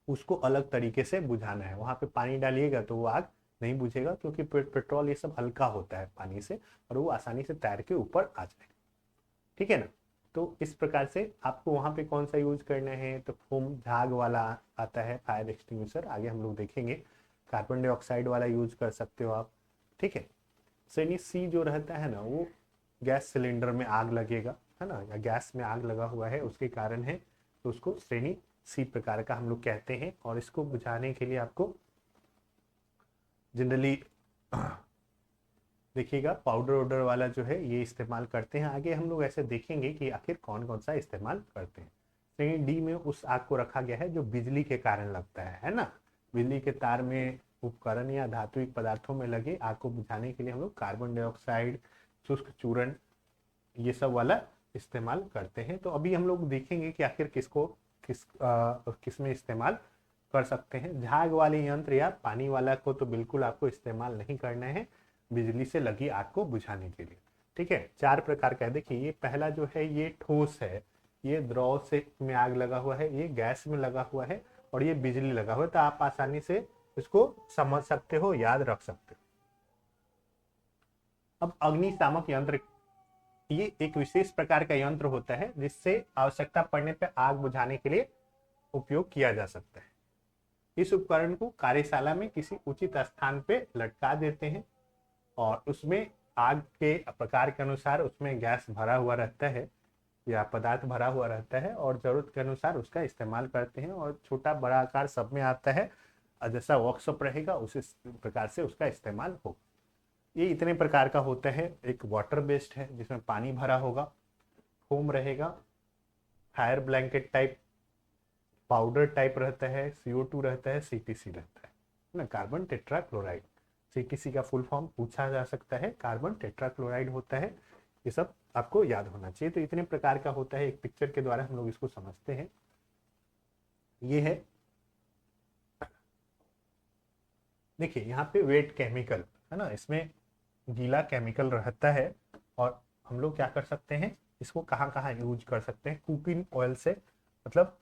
उसको अलग तरीके से बुझाना है। वहां पे पानी डालिएगा तो वो आग नहीं बुझेगा, क्योंकि पेट्रोल ये सब हल्का होता है पानी से और वो आसानी से तैर के ऊपर आ जाएगा। ठीक है ना। तो इस प्रकार से आपको वहां पे कौन सा यूज करना है, तो फोम झाग वाला आता है, फायर एक्सटिंग्विशर, आगे हम लोग देखेंगे। कार्बन डाइऑक्साइड वाला यूज कर सकते हो आप। ठीक है। श्रेणी सी जो रहता है ना वो गैस सिलेंडर में आग लगेगा, है ना, या गैस में आग लगा हुआ है उसके कारण है, तो उसको श्रेणी सी प्रकार का हम लोग कहते हैं। और इसको बुझाने के लिए आपको जनरली देखिएगा पाउडर वाउडर वाला जो है ये इस्तेमाल करते हैं। आगे हम लोग ऐसे देखेंगे कि आखिर कौन कौन सा इस्तेमाल करते हैं। श्रेणी डी में उस आग को रखा गया है जो बिजली के कारण लगता है ना। बिजली के तार में, उपकरण या धात्विक पदार्थों में लगे आग को बुझाने के लिए हम लोग कार्बन डाइऑक्साइड, शुष्क चूर्ण, ये सब वाला इस्तेमाल करते हैं। तो अभी हम लोग देखेंगे कि आखिर किस में इस्तेमाल कर सकते हैं। झाग वाले यंत्र या पानी वाला को तो बिल्कुल आपको इस्तेमाल नहीं करना है बिजली से लगी आग को बुझाने के लिए। ठीक है, 4 प्रकार का है। देखिए, ये पहला जो है ये ठोस है, ये द्रव से में आग लगा हुआ है, ये गैस में लगा हुआ है और ये बिजली लगा हुआ है। तो आप आसानी से इसको समझ सकते हो, याद रख सकते हो। अब अग्निशामक यंत्र, ये एक विशेष प्रकार का यंत्र होता है जिससे आवश्यकता पड़ने पर आग बुझाने के लिए उपयोग किया जा सकता है। इस उपकरण को कार्यशाला में किसी उचित स्थान पे लटका देते हैं और उसमें आग के प्रकार के अनुसार उसमें गैस भरा हुआ रहता है या पदार्थ भरा हुआ रहता है और जरूरत के अनुसार उसका इस्तेमाल करते हैं। और छोटा बड़ा आकार सब में आता है, जैसा वर्कशॉप रहेगा उसी प्रकार से उसका इस्तेमाल हो। ये इतने प्रकार का होता है। एक वाटर बेस्ड है जिसमें पानी भरा होगा, फोम रहेगा, fire blanket type, powder type रहता है, CO2 रहता है, CTC रहता है ना, कार्बन टेट्राक्लोराइड। CTC का फुल फॉर्म पूछा जा सकता है, कार्बन टेट्राक्लोराइड होता है। ये सब आपको याद होना चाहिए। तो इतने प्रकार का होता है, एक पिक्चर के द्वारा हम लोग इसको समझते हैं। ये है, देखिए यहाँ पे वेट केमिकल है ना, इसमें गीला केमिकल रहता है। और हम लोग क्या कर सकते हैं, इसको कहाँ कहाँ यूज कर सकते हैं। कुकिंग ऑयल से, मतलब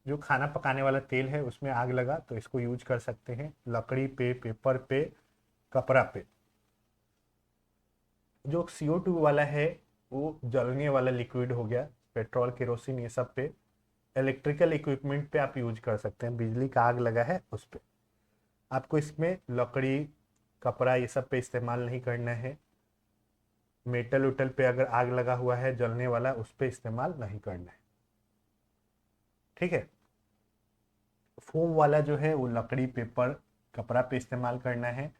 जो खाना पकाने वाला तेल है उसमें आग लगा तो इसको यूज कर सकते हैं। लकड़ी पे, पेपर पे, कपड़ा पे। जो CO2 वाला है वो जलने वाला लिक्विड हो गया, पेट्रोल, केरोसिन, ये सब पे। इलेक्ट्रिकल इक्विपमेंट पे आप यूज कर सकते हैं, बिजली का आग लगा है उस पे। आपको इसमें लकड़ी, कपड़ा, ये सब पे इस्तेमाल नहीं करना है। मेटल उटल पे अगर आग लगा हुआ है जलने वाला, उस पे इस्तेमाल नहीं करना है, ठीक है। फोम वाला जो है वो लकड़ी, पेपर, कपड़ा पे इस्तेमाल करना है।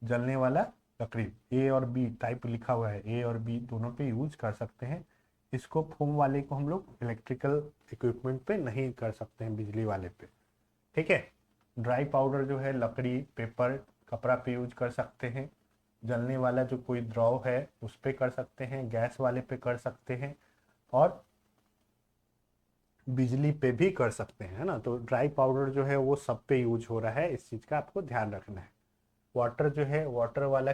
जलने वाला लकड़ी, A और B टाइप लिखा हुआ है, A और B दोनों पे यूज कर सकते हैं। इसको फोम वाले को हम लोग इलेक्ट्रिकल इक्विपमेंट पे नहीं कर सकते हैं, बिजली वाले पे, ठीक है। ड्राई पाउडर जो है लकड़ी, पेपर, कपड़ा पे यूज कर सकते हैं। जलने वाला जो कोई द्रव है उस पे कर सकते हैं, गैस वाले पे कर सकते हैं, और बिजली पे भी कर सकते हैं, है ना। तो ड्राई पाउडर जो है वो सब पे यूज हो रहा है, इस चीज़ का आपको ध्यान रखना है। वाटर जो है, वाटर वाला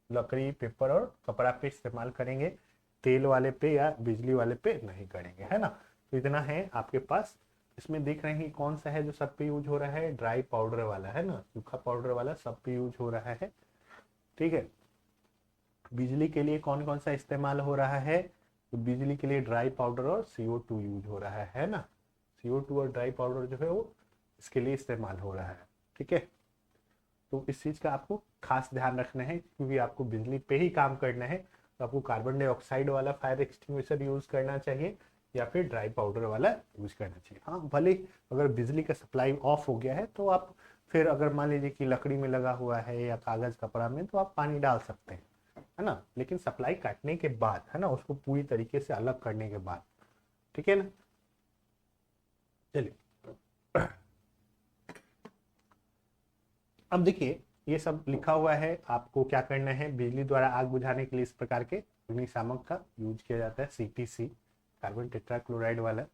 लकड़ी, पेपर और कपड़ा पे इस्तेमाल करेंगे, तेल वाले पे या बिजली वाले पे नहीं करेंगे, है ना। तो इतना है आपके पास। इसमें देख रहे हैं कौन सा है जो सब पे यूज हो रहा है, ड्राई पाउडर वाला, है ना, सूखा पाउडर वाला सब पे यूज हो रहा है, ठीक है। बिजली के लिए कौन कौन सा इस्तेमाल हो रहा है, तो बिजली के लिए ड्राई पाउडर और CO2 यूज हो रहा है ना। CO2 और ड्राई पाउडर जो है वो इसके लिए इस्तेमाल हो रहा है, ठीक है। तो इस चीज़ का आपको खास ध्यान रखना है, क्योंकि आपको बिजली पे ही काम करना है। तो आपको कार्बन डाइऑक्साइड वाला फायर एक्सटिंग्विशर यूज करना चाहिए, या फिर ड्राई पाउडर वाला यूज करना चाहिए। हाँ, भले अगर बिजली का सप्लाई ऑफ हो गया है तो आप फिर, अगर मान लीजिए कि लकड़ी में लगा हुआ है या कागज कपड़ा में, तो आप पानी डाल सकते हैं, है ना। लेकिन सप्लाई काटने के बाद, है ना, उसको पूरी तरीके से अलग करने के बाद, ठीक है ना। चलिए, अब देखिए ये सब लिखा हुआ है, आपको क्या करना है। बिजली द्वारा आग बुझाने के लिए इस प्रकार के अग्निशामक का यूज किया जाता है, CTC, कार्बन टेट्राक्लोराइड वाला,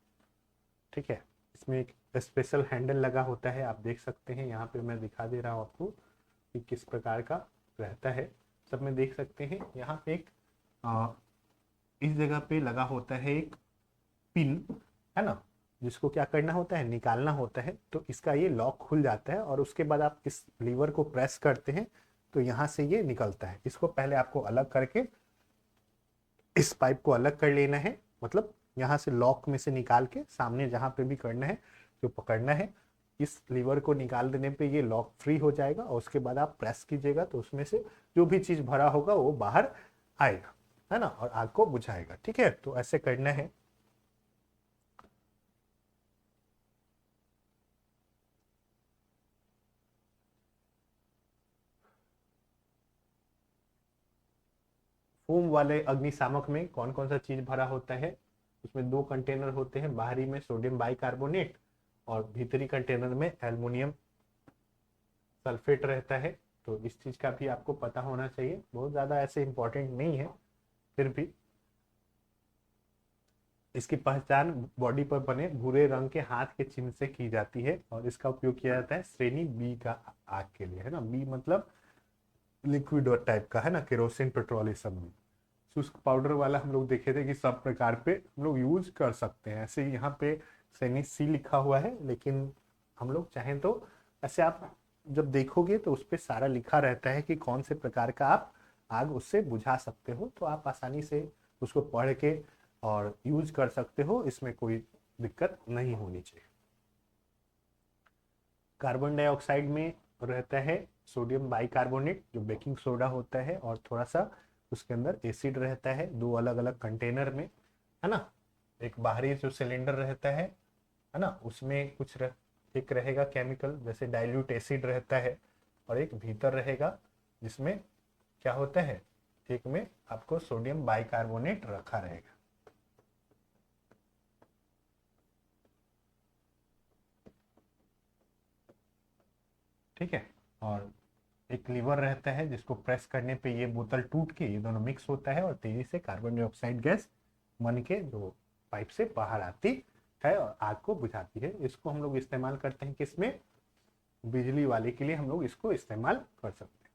ठीक है। इसमें एक स्पेशल हैंडल लगा होता है, आप देख सकते हैं यहाँ पे, मैं दिखा दे रहा हूँ आपको कि किस प्रकार का रहता है। सब में देख सकते हैं यहाँ पे एक इस जगह पे लगा होता है एक पिन, है ना, जिसको क्या करना होता है, निकालना होता है। तो इसका ये लॉक खुल जाता है और उसके बाद आप इस लीवर को प्रेस करते हैं तो यहाँ से ये निकलता है। इसको पहले आपको अलग करके इस पाइप को अलग कर लेना है, मतलब यहाँ से लॉक में से निकाल के सामने जहाँ पे भी करना है, जो पकड़ना है, इस लीवर को निकाल देने पे ये लॉक फ्री हो जाएगा। और उसके बाद आप प्रेस कीजिएगा तो उसमें से जो भी चीज़ भरा होगा वो बाहर आएगा, है ना, और आग को बुझाएगा, ठीक है। तो ऐसे करना है। फोम वाले अग्निशामक में कौन कौन सा चीज भरा होता है, उसमें दो कंटेनर होते हैं, बाहरी में सोडियम बाइकार्बोनेट और भीतरी कंटेनर में एल्युमिनियम सल्फेट रहता है। तो इस चीज का भी आपको पता होना चाहिए, बहुत ज्यादा ऐसे इंपॉर्टेंट नहीं है, फिर भी। इसकी पहचान बॉडी पर बने भूरे रंग के हाथ के चिन्ह से की जाती है, और इसका उपयोग किया जाता है श्रेणी B का आग के लिए, है ना। B मतलब लिक्विड टाइप का, है ना, केरोसिन, पेट्रोल, ये सब में। शुष्क पाउडर वाला हम लोग देखे थे कि सब प्रकार पे हम लोग यूज कर सकते हैं। ऐसे ही यहाँ पे सैनिक C लिखा हुआ है, लेकिन हम लोग चाहें तो ऐसे, आप जब देखोगे तो उस पर सारा लिखा रहता है कि कौन से प्रकार का आप आग उससे बुझा सकते हो, तो आप आसानी से उसको पढ़ के और यूज कर सकते हो, इसमें कोई दिक्कत नहीं होनी चाहिए। कार्बन डाइऑक्साइड में रहता है सोडियम बाइकार्बोनेट, जो बेकिंग सोडा होता है, और थोड़ा सा उसके अंदर एसिड रहता है, दो अलग अलग कंटेनर में, है ना। एक बाहरी जो सिलेंडर रहता है ना, उसमें एक रहेगा केमिकल, जैसे डाइल्यूट एसिड रहता है, और एक भीतर रहेगा जिसमें क्या होता है, एक में आपको सोडियम बाइकार्बोनेट रखा रहेगा। ठीक है। और एक लीवर रहता है जिसको प्रेस करने पे ये बोतल टूट के ये दोनों मिक्स होता है और तेजी से कार्बन डाइऑक्साइड गैस बन के जो पाइप से बाहर आती है और आग को बुझाती है। इसको हम लोग इस्तेमाल करते हैं किसमें, बिजली वाले के लिए हम लोग इसको इस्तेमाल कर सकते हैं।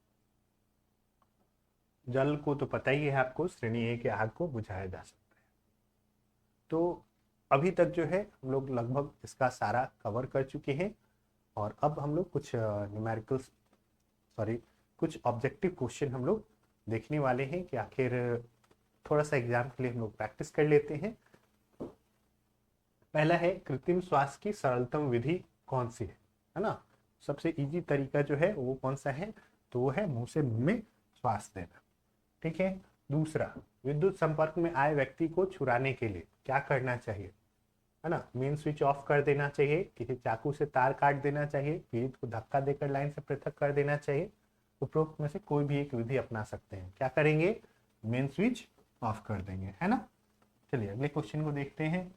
जल को तो पता ही है आपको, श्रेणी ए के आग को बुझाया जा सकता है। तो अभी तक जो है हम लोग लगभग इसका सारा कवर कर चुके हैं और अब हम लोग कुछ न्यूमेरिकल्स सॉरी कुछ ऑब्जेक्टिव क्वेश्चन हम लोग देखने वाले हैं कि आखिर थोड़ा सा एग्जाम के लिए हम लोग प्रैक्टिस कर लेते हैं। पहला है कृत्रिम श्वास की सरलतम विधि कौन सी है ना। सबसे इजी तरीका जो है वो कौन सा है, तो वो है मुंह से मुंह में श्वास देना। ठीक है। दूसरा, विद्युत संपर्क में आए व्यक्ति को छुड़ाने के लिए क्या करना चाहिए, है ना। मेन स्विच ऑफ कर देना चाहिए, किसी चाकू से तार काट देना चाहिए, पीड़ित को धक्का देकर लाइन से पृथक कर देना चाहिए। उपरोक्त में से कोई भी एक विधि अपना सकते हैं। क्या करेंगे, मेन स्विच ऑफ कर देंगे, है ना। चलिए अगले क्वेश्चन को देखते हैं।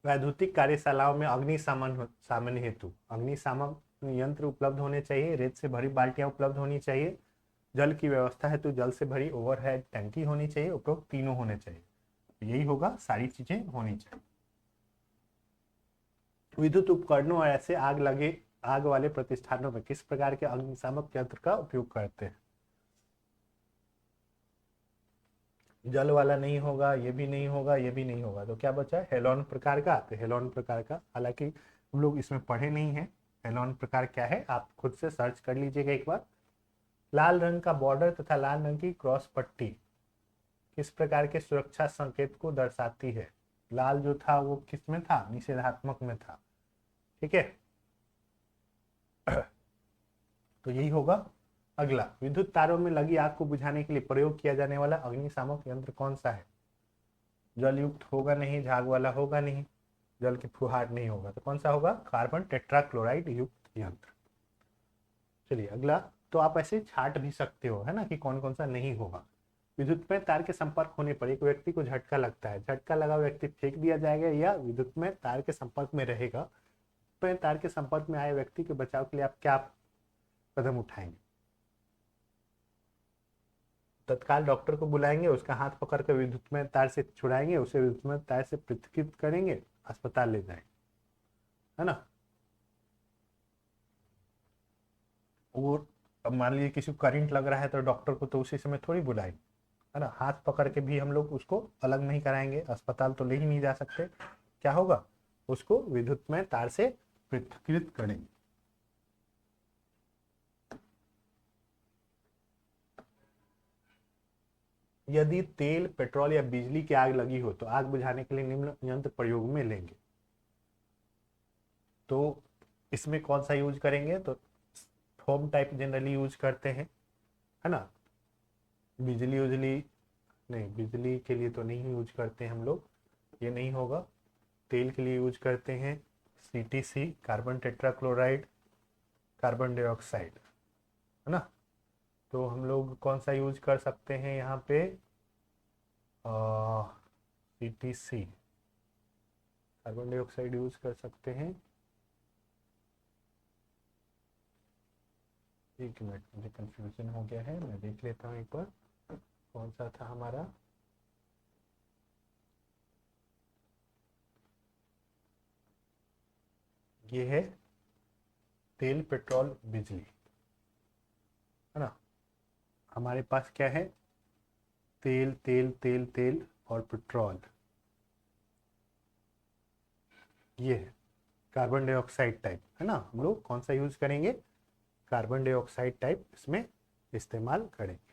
वैद्युतिक कार्यशालाओं में सामान्य हेतु अग्निशामक यंत्र उपलब्ध होने चाहिए, रेत से भरी बाल्टियां उपलब्ध होनी चाहिए, जल की व्यवस्था है तो जल से भरी ओवरहेड टंकी होनी चाहिए, उपरोक्त तीनों होने चाहिए। यही होगा, सारी चीजें होनी चाहिए। विद्युत उपकरणों और ऐसे आग वाले प्रतिष्ठानों में किस प्रकार के अग्निशामक यंत्र का उपयोग करते हैं। जल वाला नहीं होगा, ये भी नहीं होगा, ये भी नहीं होगा, तो क्या बचा, हेलोन प्रकार का। तो हेलोन प्रकार का, हालांकि हम लोग इसमें पढ़े नहीं है हेलोन प्रकार क्या है, आप खुद से सर्च कर लीजिएगा एक बार। लाल रंग का बॉर्डर तथा लाल रंग की क्रॉस पट्टी किस प्रकार के सुरक्षा संकेत को दर्शाती है। लाल जो था वो किस में था, निषेधात्मक में था। ठीक है। तो यही होगा। अगला, विद्युत तारों में लगी आग को बुझाने के लिए प्रयोग किया जाने वाला अग्निशामक यंत्र कौन सा है। जल युक्त होगा नहीं, झाग वाला होगा नहीं, जल की फुहार नहीं होगा, तो कौन सा होगा, कार्बन टेट्राक्लोराइड युक्त यंत्र। चलिए अगला, तो आप ऐसे छाट भी सकते हो, है ना, कि कौन कौन सा नहीं होगा। विद्युत में तार के संपर्क होने पर एक व्यक्ति को झटका लगता है, झटका लगा व्यक्ति फेंक दिया जाएगा या विद्युत में तार के संपर्क में रहेगा। तो तार के संपर्क में आए व्यक्ति के बचाव के लिए आप क्या कदम उठाएंगे। तत्काल डॉक्टर को बुलाएंगे, उसका हाथ पकड़ कर विद्युत में तार से छुड़ाएंगे, उसे विद्युत में तार से पृथकीकृत करेंगे, अस्पताल ले जाएंगे, है ना। और अब मान लीजिए किसी को करंट लग रहा है तो डॉक्टर को तो उसी समय थोड़ी बुलाएंगे, है ना। हाथ पकड़ के भी हम लोग उसको अलग नहीं कराएंगे, अस्पताल तो ले ही नहीं जा सकते। क्या होगा, उसको विद्युत में तार से पृथकीकृत करेंगे। यदि तेल, पेट्रोल या बिजली की आग लगी हो तो आग बुझाने के लिए निम्न यंत्र प्रयोग में लेंगे। तो इसमें कौन सा यूज करेंगे, तो फोम टाइप जनरली यूज करते हैं, है ना। बिजली उजली नहीं, बिजली के लिए तो नहीं यूज करते हम लोग, ये नहीं होगा। तेल के लिए यूज करते हैं CTC, carbon tetrachloride, carbon dioxide, है ना। तो हम लोग कौन सा यूज कर सकते हैं यहाँ पे, CTC, कार्बन डाइऑक्साइड यूज कर सकते हैं। एक मिनट, मुझे कंफ्यूजन हो गया है, मैं देख लेता हूँ एक बार कौन सा था हमारा। ये है तेल, पेट्रोल, बिजली, है ना। हमारे पास क्या है, तेल तेल तेल तेल और पेट्रोल, ये है कार्बन डाइऑक्साइड टाइप, है ना। हम लोग कौन सा यूज करेंगे, कार्बन डाइऑक्साइड टाइप इसमें इस्तेमाल करेंगे।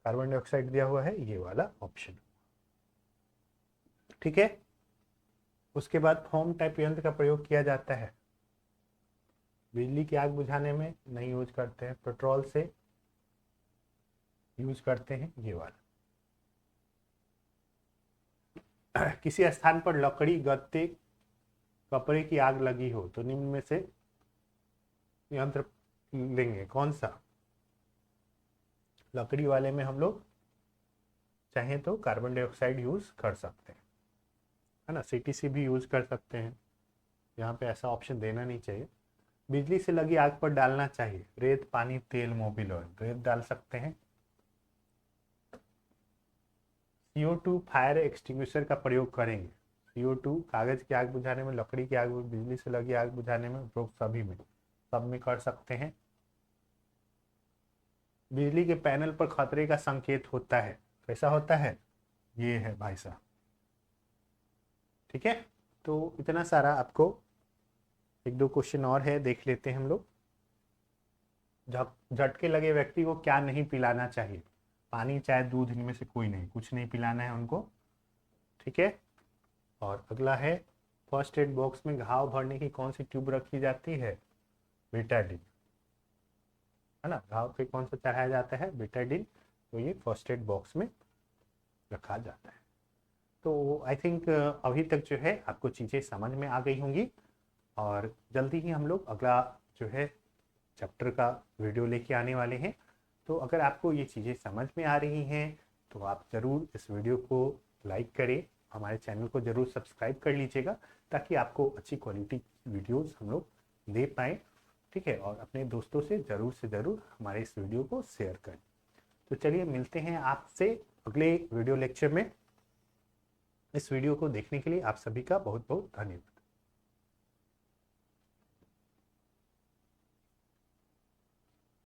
कार्बन डाइऑक्साइड दिया हुआ है, ये वाला ऑप्शन। ठीक है। उसके बाद फोम टाइप यंत्र का प्रयोग किया जाता है, बिजली की आग बुझाने में नहीं यूज करते हैं, पेट्रोल से यूज करते हैं, ये वाला। किसी स्थान पर लकड़ी, गत्ते, कपड़े की आग लगी हो तो निम्न में से यंत्र लेंगे कौन सा। लकड़ी वाले में हम लोग चाहें तो कार्बन डाइऑक्साइड यूज़ कर सकते हैं, है ना, सीटीसी भी यूज़ कर सकते हैं। यहाँ पे ऐसा ऑप्शन देना नहीं चाहिए। बिजली से लगी आग पर डालना चाहिए रेत, पानी, तेल, मोबिल ऑयल। रेत डाल सकते हैं। CO2 फायर एक्सटिंग्विशर का प्रयोग करेंगे। CO2 कागज की आग बुझाने में, लकड़ी की आग, बिजली से लगी आग बुझाने में, उपरोक्त सभी में, सब में कर सकते हैं। बिजली के पैनल पर खतरे का संकेत होता है। कैसा होता है? ये है भाई साहब। ठीक है, तो इतना सारा आपको, एक दो क्वेश्चन और है, देख लेते हैं हम लोग। झटके लगे व्यक्ति को क्या नहीं पिलाना चाहिए? पानी, चाय, दूध, इनमें से कोई नहीं, कुछ नहीं पिलाना है उनको। ठीक है, और अगला है फर्स्ट एड बॉक्स में घाव भरने की कौन सी ट्यूब रखी जाती है? बेटाडीन, है ना। घाव पे कौन सा चढ़ाया जाता है? बेटाडीन। तो ये फर्स्ट एड बॉक्स में रखा जाता है। तो आई थिंक अभी तक जो है आपको चीज़ें समझ में आ गई होंगी, और जल्दी ही हम लोग अगला जो है चैप्टर का वीडियो लेके आने वाले हैं। तो अगर आपको ये चीज़ें समझ में आ रही हैं तो आप ज़रूर इस वीडियो को लाइक करें, हमारे चैनल को ज़रूर सब्सक्राइब कर लीजिएगा, ताकि आपको अच्छी क्वालिटी वीडियोस हम लोग दे पाएँ। ठीक है, और अपने दोस्तों से ज़रूर हमारे इस वीडियो को शेयर करें। तो चलिए मिलते हैं आपसे अगले वीडियो लेक्चर में। इस वीडियो को देखने के लिए आप सभी का बहुत बहुत धन्यवाद।